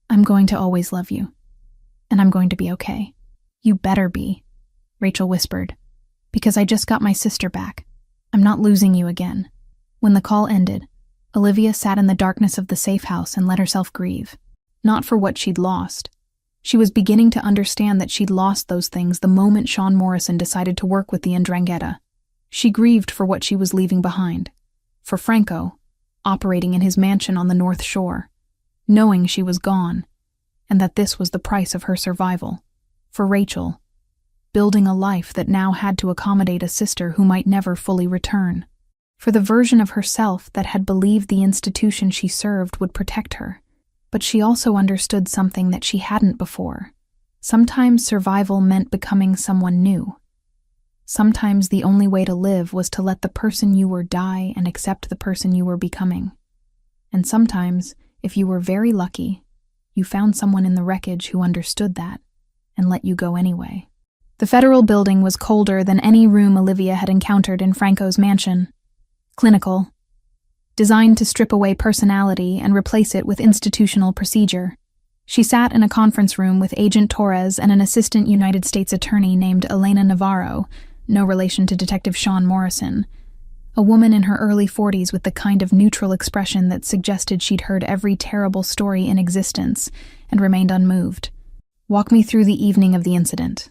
I'm going to always love you. And I'm going to be okay. You better be, Rachel whispered, because I just got my sister back. I'm not losing you again. When the call ended, Olivia sat in the darkness of the safe house and let herself grieve. Not for what she'd lost. She was beginning to understand that she'd lost those things the moment Sean Morrison decided to work with the 'Ndrangheta. She grieved for what she was leaving behind. For Franco, operating in his mansion on the North Shore, knowing she was gone, and that this was the price of her survival. For Rachel, building a life that now had to accommodate a sister who might never fully return. For the version of herself that had believed the institution she served would protect her. But she also understood something that she hadn't before. Sometimes survival meant becoming someone new. Sometimes the only way to live was to let the person you were die and accept the person you were becoming. And sometimes, if you were very lucky, you found someone in the wreckage who understood that and let you go anyway. The federal building was colder than any room Olivia had encountered in Franco's mansion. Clinical. Designed to strip away personality and replace it with institutional procedure. She sat in a conference room with Agent Torres and an assistant United States attorney named Elena Navarro, no relation to Detective Sean Morrison, a woman in her early 40s with the kind of neutral expression that suggested she'd heard every terrible story in existence and remained unmoved. Walk me through the evening of the incident,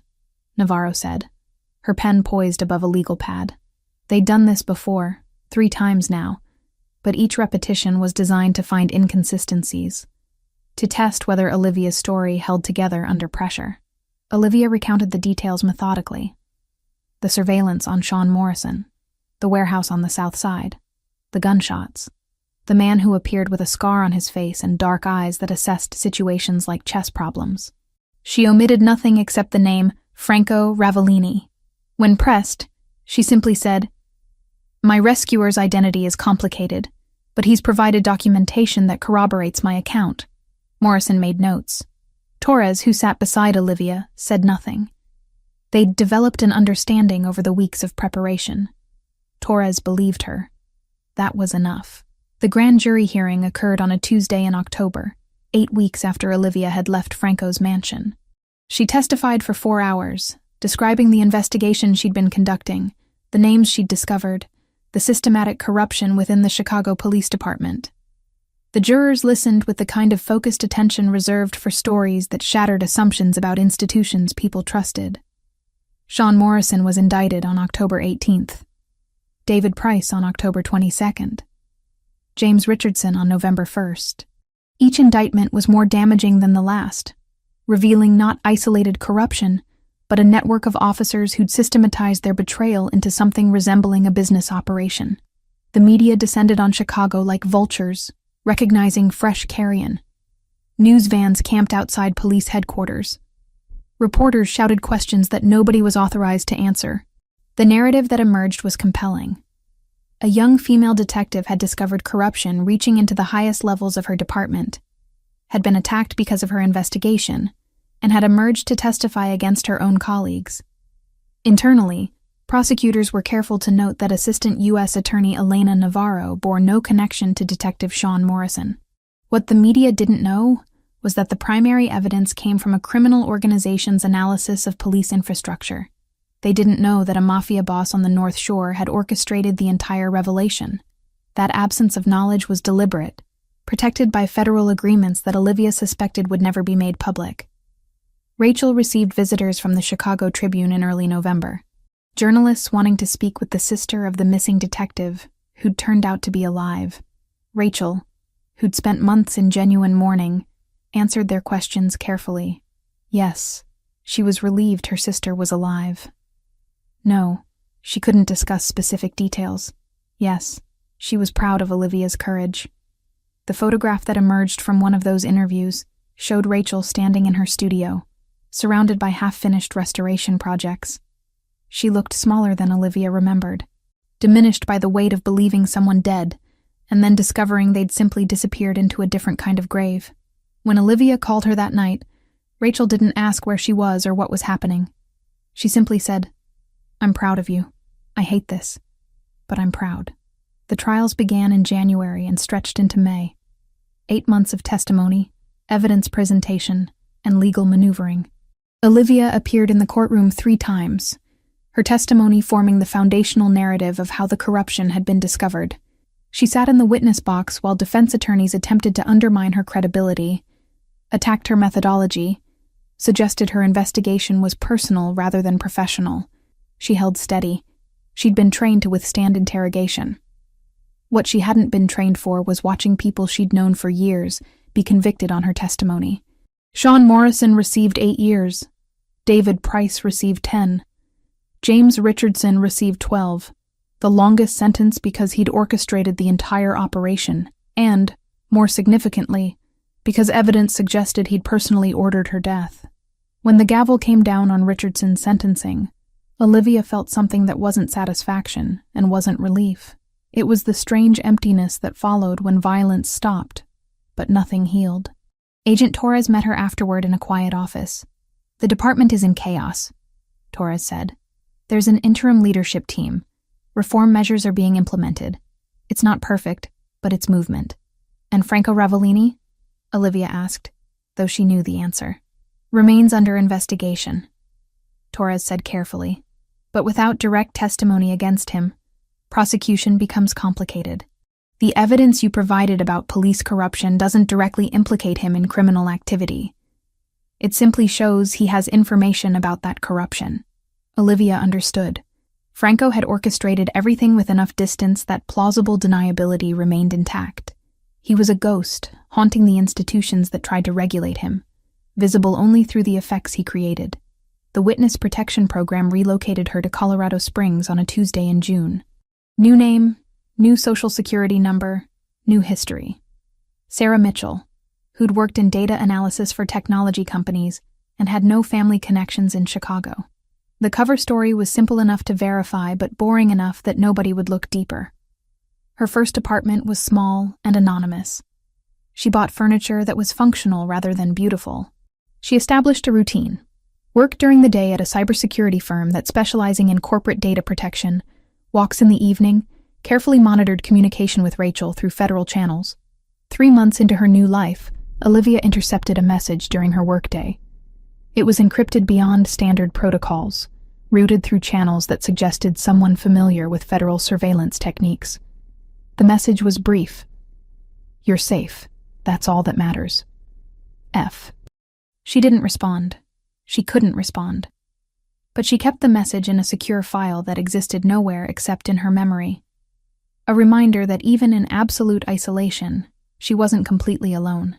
Navarro said, her pen poised above a legal pad. They'd done this before, 3 times now, but each repetition was designed to find inconsistencies, to test whether Olivia's story held together under pressure. Olivia recounted the details methodically. The surveillance on Sean Morrison, the warehouse on the south side, the gunshots, the man who appeared with a scar on his face and dark eyes that assessed situations like chess problems. She omitted nothing except the name Franco Ravellini. When pressed, she simply said, "My rescuer's identity is complicated, but he's provided documentation that corroborates my account." Morrison made notes. Torres, who sat beside Olivia, said nothing. They'd developed an understanding over the weeks of preparation. Torres believed her. That was enough. The grand jury hearing occurred on a Tuesday in October, 8 weeks after Olivia had left Franco's mansion. She testified for 4 hours, describing the investigation she'd been conducting, the names she'd discovered, the systematic corruption within the Chicago Police Department. The jurors listened with the kind of focused attention reserved for stories that shattered assumptions about institutions people trusted. Sean Morrison was indicted on October 18th. David Price on October 22nd. James Richardson on November 1st. Each indictment was more damaging than the last, revealing not isolated corruption, but a network of officers who'd systematized their betrayal into something resembling a business operation. The media descended on Chicago like vultures, recognizing fresh carrion. News vans camped outside police headquarters. Reporters shouted questions that nobody was authorized to answer. The narrative that emerged was compelling. A young female detective had discovered corruption reaching into the highest levels of her department, had been attacked because of her investigation, and had emerged to testify against her own colleagues. Internally, prosecutors were careful to note that Assistant U.S. Attorney Elena Navarro bore no connection to Detective Sean Morrison. What the media didn't know was that the primary evidence came from a criminal organization's analysis of police infrastructure. They didn't know that a mafia boss on the North Shore had orchestrated the entire revelation. That absence of knowledge was deliberate, protected by federal agreements that Olivia suspected would never be made public. Rachel received visitors from the Chicago Tribune in early November. Journalists wanting to speak with the sister of the missing detective, who'd turned out to be alive. Rachel, who'd spent months in genuine mourning, answered their questions carefully. Yes, she was relieved her sister was alive. No, she couldn't discuss specific details. Yes, she was proud of Olivia's courage. The photograph that emerged from one of those interviews showed Rachel standing in her studio, surrounded by half-finished restoration projects. She looked smaller than Olivia remembered, diminished by the weight of believing someone dead, and then discovering they'd simply disappeared into a different kind of grave. When Olivia called her that night, Rachel didn't ask where she was or what was happening. She simply said, "I'm proud of you. I hate this, but I'm proud." The trials began in January and stretched into May. 8 months of testimony, evidence presentation, and legal maneuvering. Olivia appeared in the courtroom 3 times, her testimony forming the foundational narrative of how the corruption had been discovered. She sat in the witness box while defense attorneys attempted to undermine her credibility, attacked her methodology, suggested her investigation was personal rather than professional. She held steady. She'd been trained to withstand interrogation. What she hadn't been trained for was watching people she'd known for years be convicted on her testimony. Sean Morrison received 8 years. David Price received 10. James Richardson received 12, the longest sentence because he'd orchestrated the entire operation, and, more significantly, because evidence suggested he'd personally ordered her death. When the gavel came down on Richardson's sentencing, Olivia felt something that wasn't satisfaction and wasn't relief. It was the strange emptiness that followed when violence stopped, but nothing healed. Agent Torres met her afterward in a quiet office. "The department is in chaos," Torres said. "There's an interim leadership team. Reform measures are being implemented. It's not perfect, but it's movement." "And Franco Ravellini?" Olivia asked, though she knew the answer. "Remains under investigation," Torres said carefully. "But without direct testimony against him, prosecution becomes complicated. The evidence you provided about police corruption doesn't directly implicate him in criminal activity. It simply shows he has information about that corruption." Olivia understood. Franco had orchestrated everything with enough distance that plausible deniability remained intact. He was a ghost, haunting the institutions that tried to regulate him, visible only through the effects he created. The Witness Protection Program relocated her to Colorado Springs on a Tuesday in June. New name, new social security number, new history. Sarah Mitchell, who'd worked in data analysis for technology companies and had no family connections in Chicago. The cover story was simple enough to verify but boring enough that nobody would look deeper. Her first apartment was small and anonymous. She bought furniture that was functional rather than beautiful. She established a routine. Work during the day at a cybersecurity firm that specializing in corporate data protection, walks in the evening, carefully monitored communication with Rachel through federal channels. 3 months into her new life, Olivia intercepted a message during her workday. It was encrypted beyond standard protocols, routed through channels that suggested someone familiar with federal surveillance techniques. The message was brief. "You're safe. That's all that matters. F." She didn't respond. She couldn't respond. But she kept the message in a secure file that existed nowhere except in her memory. A reminder that even in absolute isolation, she wasn't completely alone.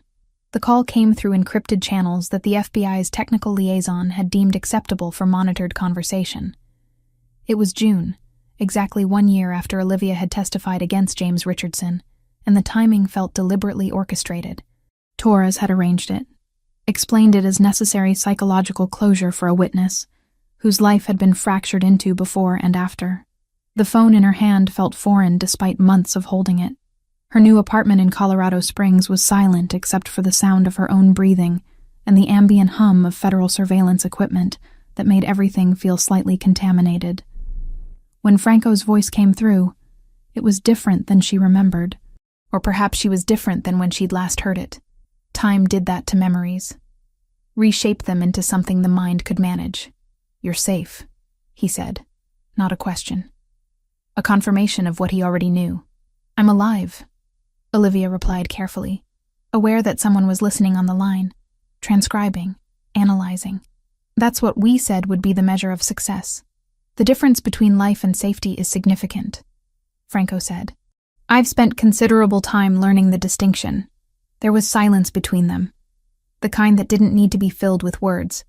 The call came through encrypted channels that the FBI's technical liaison had deemed acceptable for monitored conversation. It was June, exactly 1 year after Olivia had testified against James Richardson, and the timing felt deliberately orchestrated. Torres had arranged it, explained it as necessary psychological closure for a witness, whose life had been fractured into before and after. The phone in her hand felt foreign despite months of holding it. Her new apartment in Colorado Springs was silent except for the sound of her own breathing and the ambient hum of federal surveillance equipment that made everything feel slightly contaminated. When Franco's voice came through, it was different than she remembered, or perhaps she was different than when she'd last heard it. Time did that to memories, reshaped them into something the mind could manage. "You're safe," he said, not a question. A confirmation of what he already knew. "I'm alive," Olivia replied carefully, aware that someone was listening on the line, transcribing, analyzing. "That's what we said would be the measure of success. The difference between life and safety is significant," Franco said. "I've spent considerable time learning the distinction." There was silence between them, the kind that didn't need to be filled with words.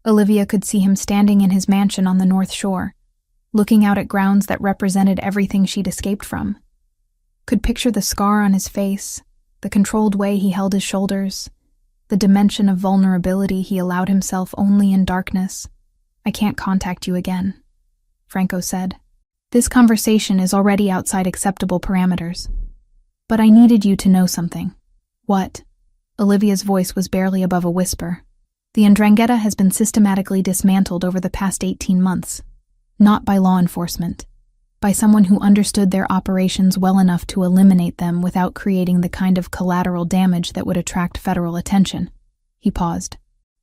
Olivia could see him standing in his mansion on the North Shore, looking out at grounds that represented everything she'd escaped from. Could picture the scar on his face, the controlled way he held his shoulders, the dimension of vulnerability he allowed himself only in darkness. "I can't contact you again," Franco said. "This conversation is already outside acceptable parameters. But I needed you to know something." "What?" Olivia's voice was barely above a whisper. "The Ndrangheta has been systematically dismantled over the past 18 months. Not by law enforcement, by someone who understood their operations well enough to eliminate them without creating the kind of collateral damage that would attract federal attention." He paused.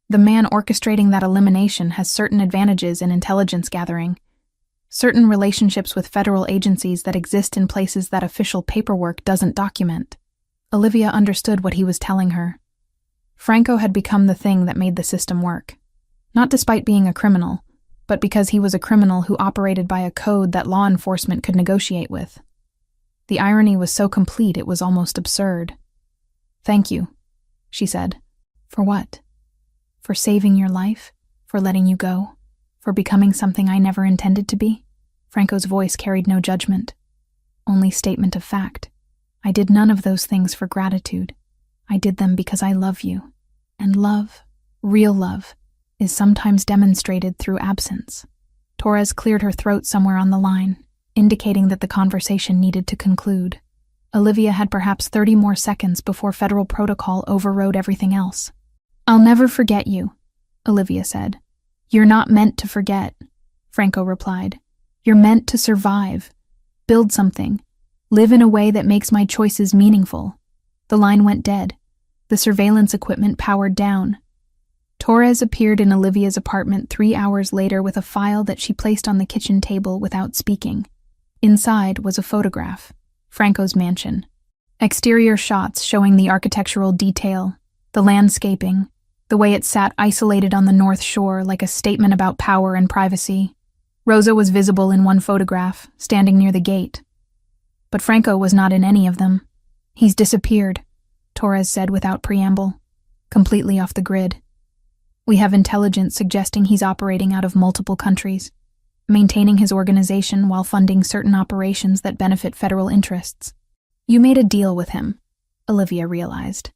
"The man orchestrating that elimination has certain advantages in intelligence gathering, certain relationships with federal agencies that exist in places that official paperwork doesn't document." Olivia understood what he was telling her. Franco had become the thing that made the system work. Not despite being a criminal, but because he was a criminal who operated by a code that law enforcement could negotiate with. The irony was so complete it was almost absurd. "Thank you," she said. "For what?" "For saving your life, for letting you go, for becoming something I never intended to be." Franco's voice carried no judgment, only statement of fact. "I did none of those things for gratitude. I did them because I love you. And love, real love, is sometimes demonstrated through absence." Torres cleared her throat somewhere on the line, indicating that the conversation needed to conclude. Olivia had perhaps 30 more seconds before federal protocol overrode everything else. "I'll never forget you," Olivia said. "You're not meant to forget," Franco replied. "You're meant to survive, build something, live in a way that makes my choices meaningful." The line went dead. The surveillance equipment powered down. Torres appeared in Olivia's apartment 3 hours later with a file that she placed on the kitchen table without speaking. Inside was a photograph, Franco's mansion. Exterior shots showing the architectural detail, the landscaping, the way it sat isolated on the North Shore like a statement about power and privacy. Rosa was visible in one photograph, standing near the gate. But Franco was not in any of them. He's disappeared, Torres said without preamble, completely off the grid. We have intelligence suggesting he's operating out of multiple countries, maintaining his organization while funding certain operations that benefit federal interests. You made a deal with him, Olivia realized.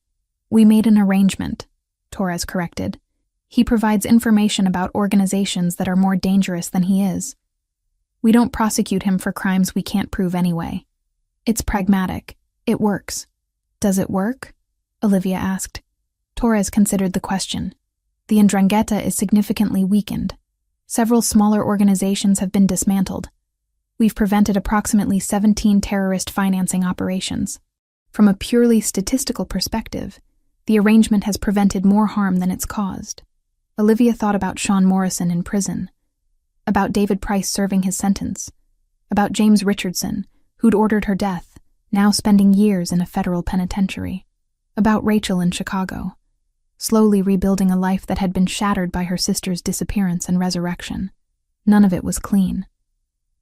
We made an arrangement, Torres corrected. He provides information about organizations that are more dangerous than he is. We don't prosecute him for crimes we can't prove anyway. It's pragmatic. It works. Does it work? Olivia asked. Torres considered the question. The 'Ndrangheta is significantly weakened. Several smaller organizations have been dismantled. We've prevented approximately 17 terrorist financing operations. From a purely statistical perspective, the arrangement has prevented more harm than it's caused. Olivia thought about Sean Morrison in prison, about David Price serving his sentence, about James Richardson, who'd ordered her death, now spending years in a federal penitentiary, about Rachel in Chicago, slowly rebuilding a life that had been shattered by her sister's disappearance and resurrection. None of it was clean.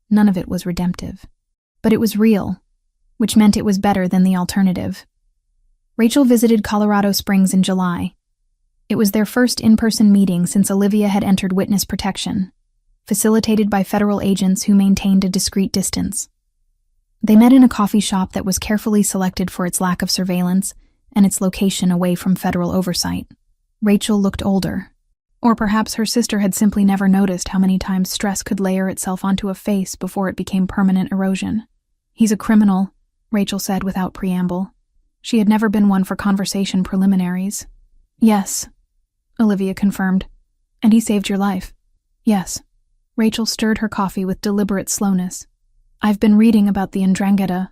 None of it was redemptive. But it was real, which meant it was better than the alternative. Rachel visited Colorado Springs in July. It was their first in-person meeting since Olivia had entered witness protection, facilitated by federal agents who maintained a discreet distance. They met in a coffee shop that was carefully selected for its lack of surveillance and its location away from federal oversight. Rachel looked older, or perhaps her sister had simply never noticed how many times stress could layer itself onto a face before it became permanent erosion. He's a criminal, Rachel said without preamble. She had never been one for conversation preliminaries. Yes, Olivia confirmed. And he saved your life. Yes. Rachel stirred her coffee with deliberate slowness. I've been reading about the 'Ndrangheta,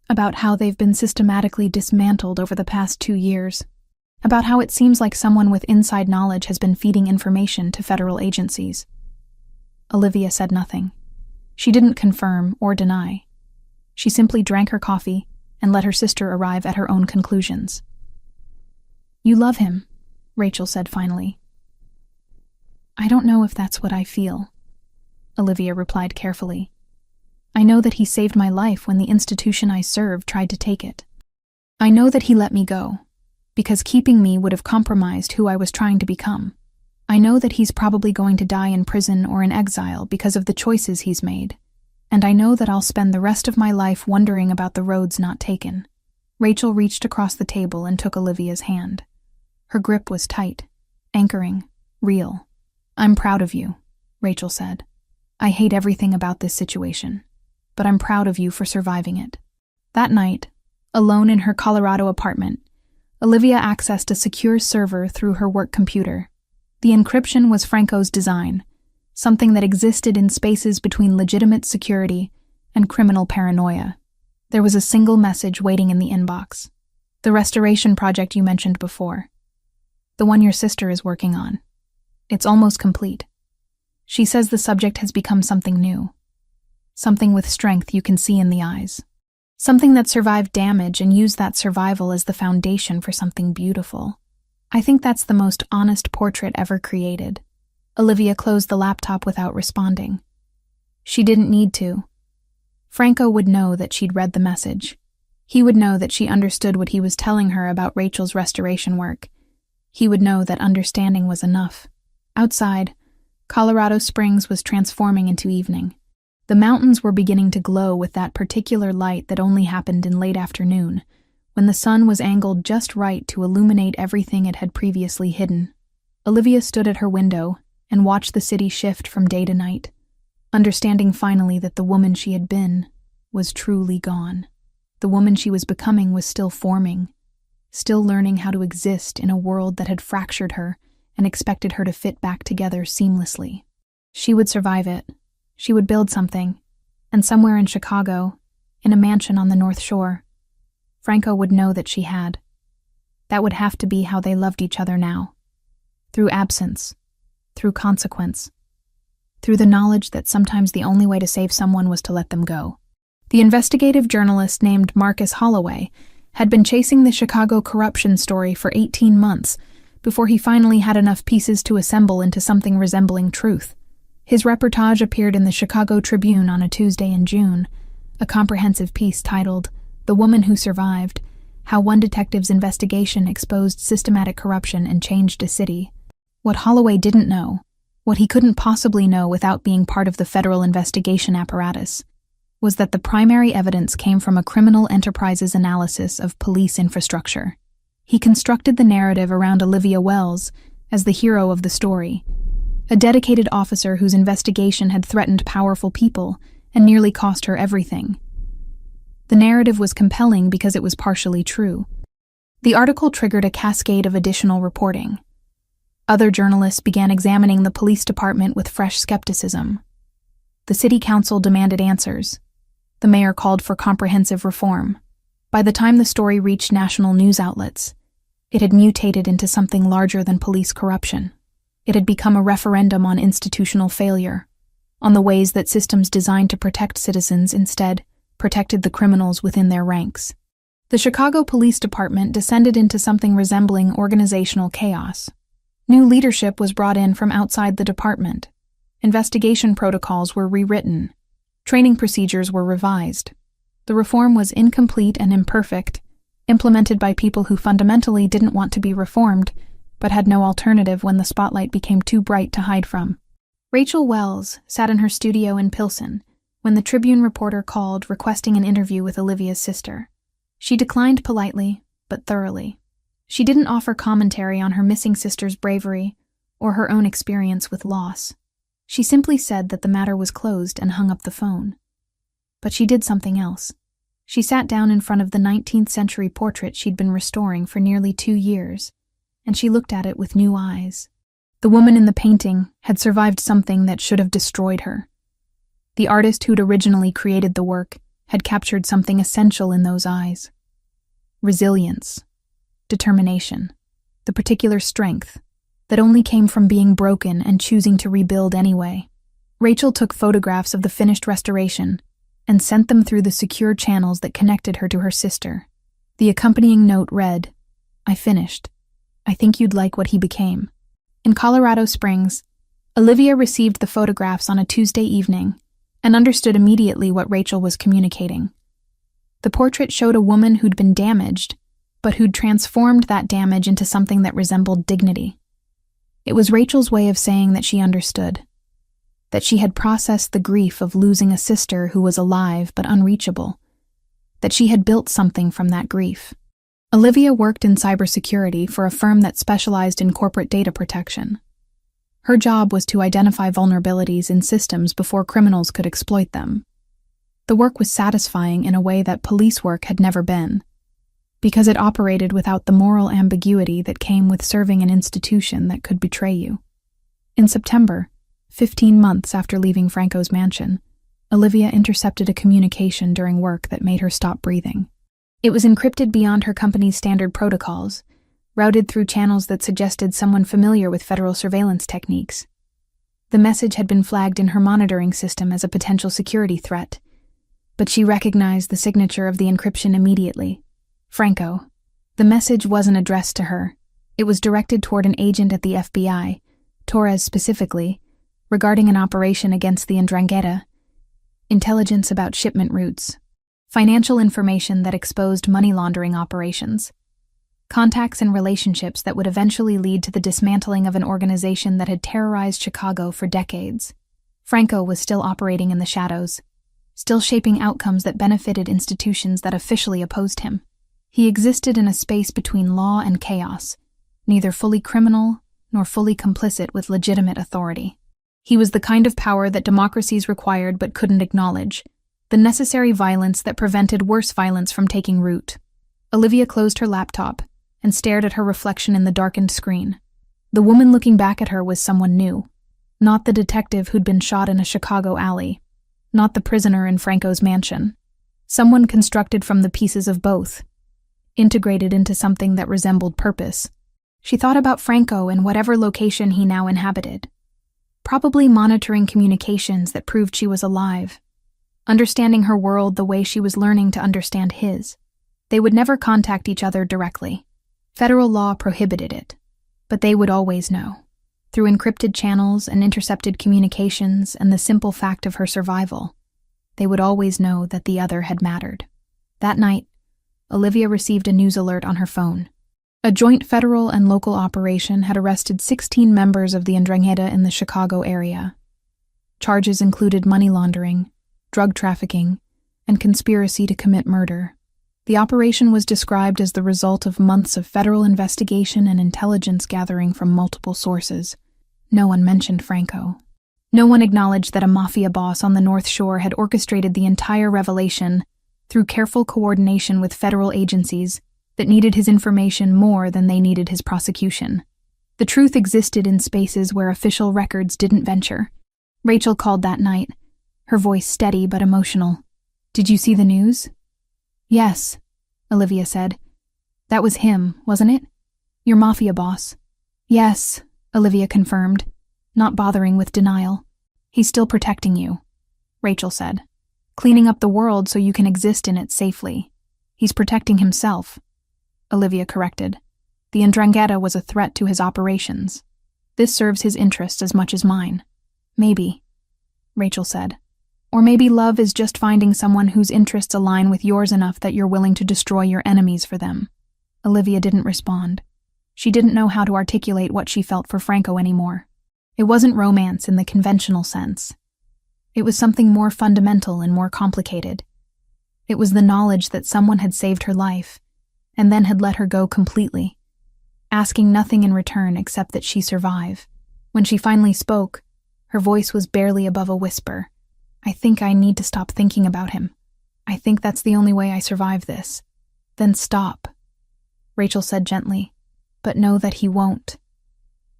about how they've been systematically dismantled over the past 2 years, about how it seems like someone with inside knowledge has been feeding information to federal agencies. Olivia said nothing. She didn't confirm or deny. She simply drank her coffee and let her sister arrive at her own conclusions. You love him, Rachel said finally. I don't know if that's what I feel, Olivia replied carefully. I know that he saved my life when the institution I served tried to take it. I know that he let me go, because keeping me would have compromised who I was trying to become. I know that he's probably going to die in prison or in exile because of the choices he's made, and I know that I'll spend the rest of my life wondering about the roads not taken. Rachel reached across the table and took Olivia's hand. Her grip was tight, anchoring, real. I'm proud of you, Rachel said. I hate everything about this situation, but I'm proud of you for surviving it. That night, alone in her Colorado apartment, Olivia accessed a secure server through her work computer. The encryption was Franco's design, something that existed in spaces between legitimate security and criminal paranoia. There was a single message waiting in the inbox. The restoration project you mentioned before. The one your sister is working on. It's almost complete. She says the subject has become something new. Something with strength you can see in the eyes. Something that survived damage and used that survival as the foundation for something beautiful. I think that's the most honest portrait ever created. Olivia closed the laptop without responding. She didn't need to. Franco would know that she'd read the message. He would know that she understood what he was telling her about Rachel's restoration work. He would know that understanding was enough. Outside, Colorado Springs was transforming into evening. The mountains were beginning to glow with that particular light that only happened in late afternoon, when the sun was angled just right to illuminate everything it had previously hidden. Olivia stood at her window and watched the city shift from day to night, understanding finally that the woman she had been was truly gone. The woman she was becoming was still forming, still learning how to exist in a world that had fractured her and expected her to fit back together seamlessly. She would survive it. She would build something, and somewhere in Chicago, in a mansion on the North Shore, Franco would know that she had. That would have to be how they loved each other now. Through absence, through consequence, through the knowledge that sometimes the only way to save someone was to let them go. The investigative journalist named Marcus Holloway had been chasing the Chicago corruption story for 18 months before he finally had enough pieces to assemble into something resembling truth. His reportage appeared in the Chicago Tribune on a Tuesday in June, a comprehensive piece titled "The Woman Who Survived: How One Detective's Investigation Exposed Systematic Corruption and Changed a City." What Holloway didn't know, what he couldn't possibly know without being part of the federal investigation apparatus, was that the primary evidence came from a criminal enterprise's analysis of police infrastructure. He constructed the narrative around Olivia Wells as the hero of the story, a dedicated officer whose investigation had threatened powerful people and nearly cost her everything. The narrative was compelling because it was partially true. The article triggered a cascade of additional reporting. Other journalists began examining the police department with fresh skepticism. The city council demanded answers. The mayor called for comprehensive reform. By the time the story reached national news outlets, it had mutated into something larger than police corruption. It had become a referendum on institutional failure, on the ways that systems designed to protect citizens instead protected the criminals within their ranks. The Chicago Police Department descended into something resembling organizational chaos. New leadership was brought in from outside the department. Investigation protocols were rewritten. Training procedures were revised. The reform was incomplete and imperfect, implemented by people who fundamentally didn't want to be reformed, but had no alternative when the spotlight became too bright to hide from. Rachel Wells sat in her studio in Pilsen when the Tribune reporter called requesting an interview with Olivia's sister. She declined politely, but thoroughly. She didn't offer commentary on her missing sister's bravery or her own experience with loss. She simply said that the matter was closed and hung up the phone. But she did something else. She sat down in front of the 19th century portrait she'd been restoring for nearly 2 years, and she looked at it with new eyes. The woman in the painting had survived something that should have destroyed her. The artist who'd originally created the work had captured something essential in those eyes. Resilience. Determination, the particular strength that only came from being broken and choosing to rebuild anyway. Rachel took photographs of the finished restoration and sent them through the secure channels that connected her to her sister. The accompanying note read, "I finished. I think you'd like what he became." In Colorado Springs, Olivia received the photographs on a Tuesday evening and understood immediately what Rachel was communicating. The portrait showed a woman who'd been damaged, but who'd transformed that damage into something that resembled dignity. It was Rachel's way of saying that she understood, that she had processed the grief of losing a sister who was alive but unreachable, that she had built something from that grief. Olivia worked in cybersecurity for a firm that specialized in corporate data protection. Her job was to identify vulnerabilities in systems before criminals could exploit them. The work was satisfying in a way that police work had never been, because it operated without the moral ambiguity that came with serving an institution that could betray you. In September, 15 months after leaving Franco's mansion, Olivia intercepted a communication during work that made her stop breathing. It was encrypted beyond her company's standard protocols, routed through channels that suggested someone familiar with federal surveillance techniques. The message had been flagged in her monitoring system as a potential security threat, but she recognized the signature of the encryption immediately. Franco. The message wasn't addressed to her. It was directed toward an agent at the FBI, Torres specifically, regarding an operation against the Ndrangheta, intelligence about shipment routes, financial information that exposed money laundering operations, contacts and relationships that would eventually lead to the dismantling of an organization that had terrorized Chicago for decades. Franco was still operating in the shadows, still shaping outcomes that benefited institutions that officially opposed him. He existed in a space between law and chaos, neither fully criminal nor fully complicit with legitimate authority. He was the kind of power that democracies required but couldn't acknowledge, the necessary violence that prevented worse violence from taking root. Olivia closed her laptop and stared at her reflection in the darkened screen. The woman looking back at her was someone new, not the detective who'd been shot in a Chicago alley, not the prisoner in Franco's mansion. Someone constructed from the pieces of both, integrated into something that resembled purpose. She thought about Franco in whatever location he now inhabited, probably monitoring communications that proved she was alive, understanding her world the way she was learning to understand his. They would never contact each other directly. Federal law prohibited it, but they would always know. through encrypted channels and intercepted communications and the simple fact of her survival. They would always know that the other had mattered. That night, Olivia received a news alert on her phone. A joint federal and local operation had arrested 16 members of the Ndrangheta in the Chicago area. Charges included money laundering, drug trafficking, and conspiracy to commit murder. The operation was described as the result of months of federal investigation and intelligence gathering from multiple sources. No one mentioned Franco. No one acknowledged that a mafia boss on the North Shore had orchestrated the entire revelation through careful coordination with federal agencies that needed his information more than they needed his prosecution. The truth existed in spaces where official records didn't venture. Rachel called that night, her voice steady but emotional. "Did you see the news?" "Yes," Olivia said. "That was him, wasn't it? Your mafia boss." "Yes," Olivia confirmed, not bothering with denial. "He's still protecting you," Rachel said. "Cleaning up the world so you can exist in it safely. He's protecting himself," Olivia corrected. "The Ndrangheta was a threat to his operations. This serves his interests as much as mine." "Maybe," Rachel said. "Or maybe love is just finding someone whose interests align with yours enough that you're willing to destroy your enemies for them." Olivia didn't respond. She didn't know how to articulate what she felt for Franco anymore. It wasn't romance in the conventional sense. It was something more fundamental and more complicated. It was the knowledge that someone had saved her life, and then had let her go completely, asking nothing in return except that she survive. When she finally spoke, her voice was barely above a whisper. "I think I need to stop thinking about him. I think that's the only way I survive this." "Then stop," Rachel said gently, "but know that he won't.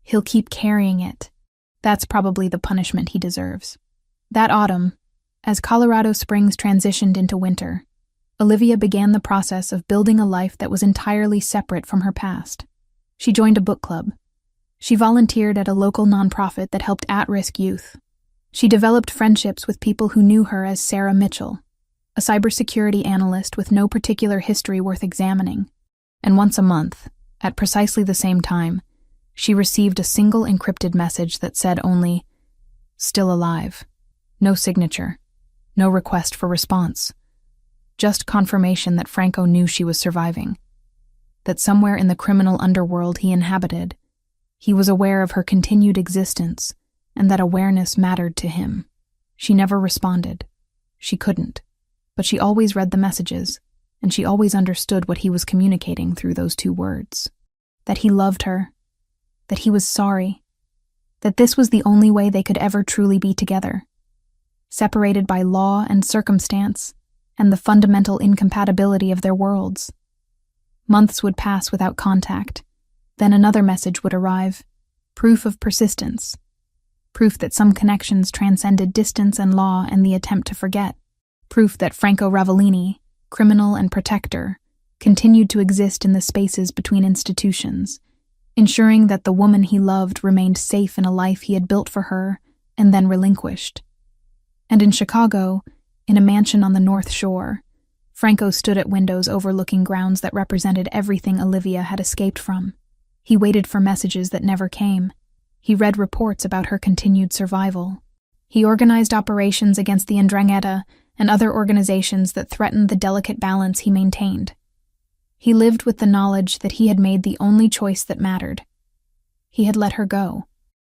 He'll keep carrying it. That's probably the punishment he deserves." That autumn, as Colorado Springs transitioned into winter, Olivia began the process of building a life that was entirely separate from her past. She joined a book club. She volunteered at a local nonprofit that helped at-risk youth. She developed friendships with people who knew her as Sarah Mitchell, a cybersecurity analyst with no particular history worth examining. And once a month, at precisely the same time, she received a single encrypted message that said only, "Still alive." No signature, no request for response. Just confirmation that Franco knew she was surviving. That somewhere in the criminal underworld he inhabited, he was aware of her continued existence, and that awareness mattered to him. She never responded. She couldn't. But she always read the messages, and she always understood what he was communicating through those two words. That he loved her. That he was sorry. That this was the only way they could ever truly be together. Separated by law and circumstance, and the fundamental incompatibility of their worlds. Months would pass without contact. Then another message would arrive. Proof of persistence. Proof that some connections transcended distance and law and the attempt to forget. Proof that Franco Ravellini, criminal and protector, continued to exist in the spaces between institutions, ensuring that the woman he loved remained safe in a life he had built for her and then relinquished. And in Chicago, in a mansion on the North Shore, Franco stood at windows overlooking grounds that represented everything Olivia had escaped from. He waited for messages that never came. He read reports about her continued survival. He organized operations against the Ndrangheta and other organizations that threatened the delicate balance he maintained. He lived with the knowledge that he had made the only choice that mattered. He had let her go.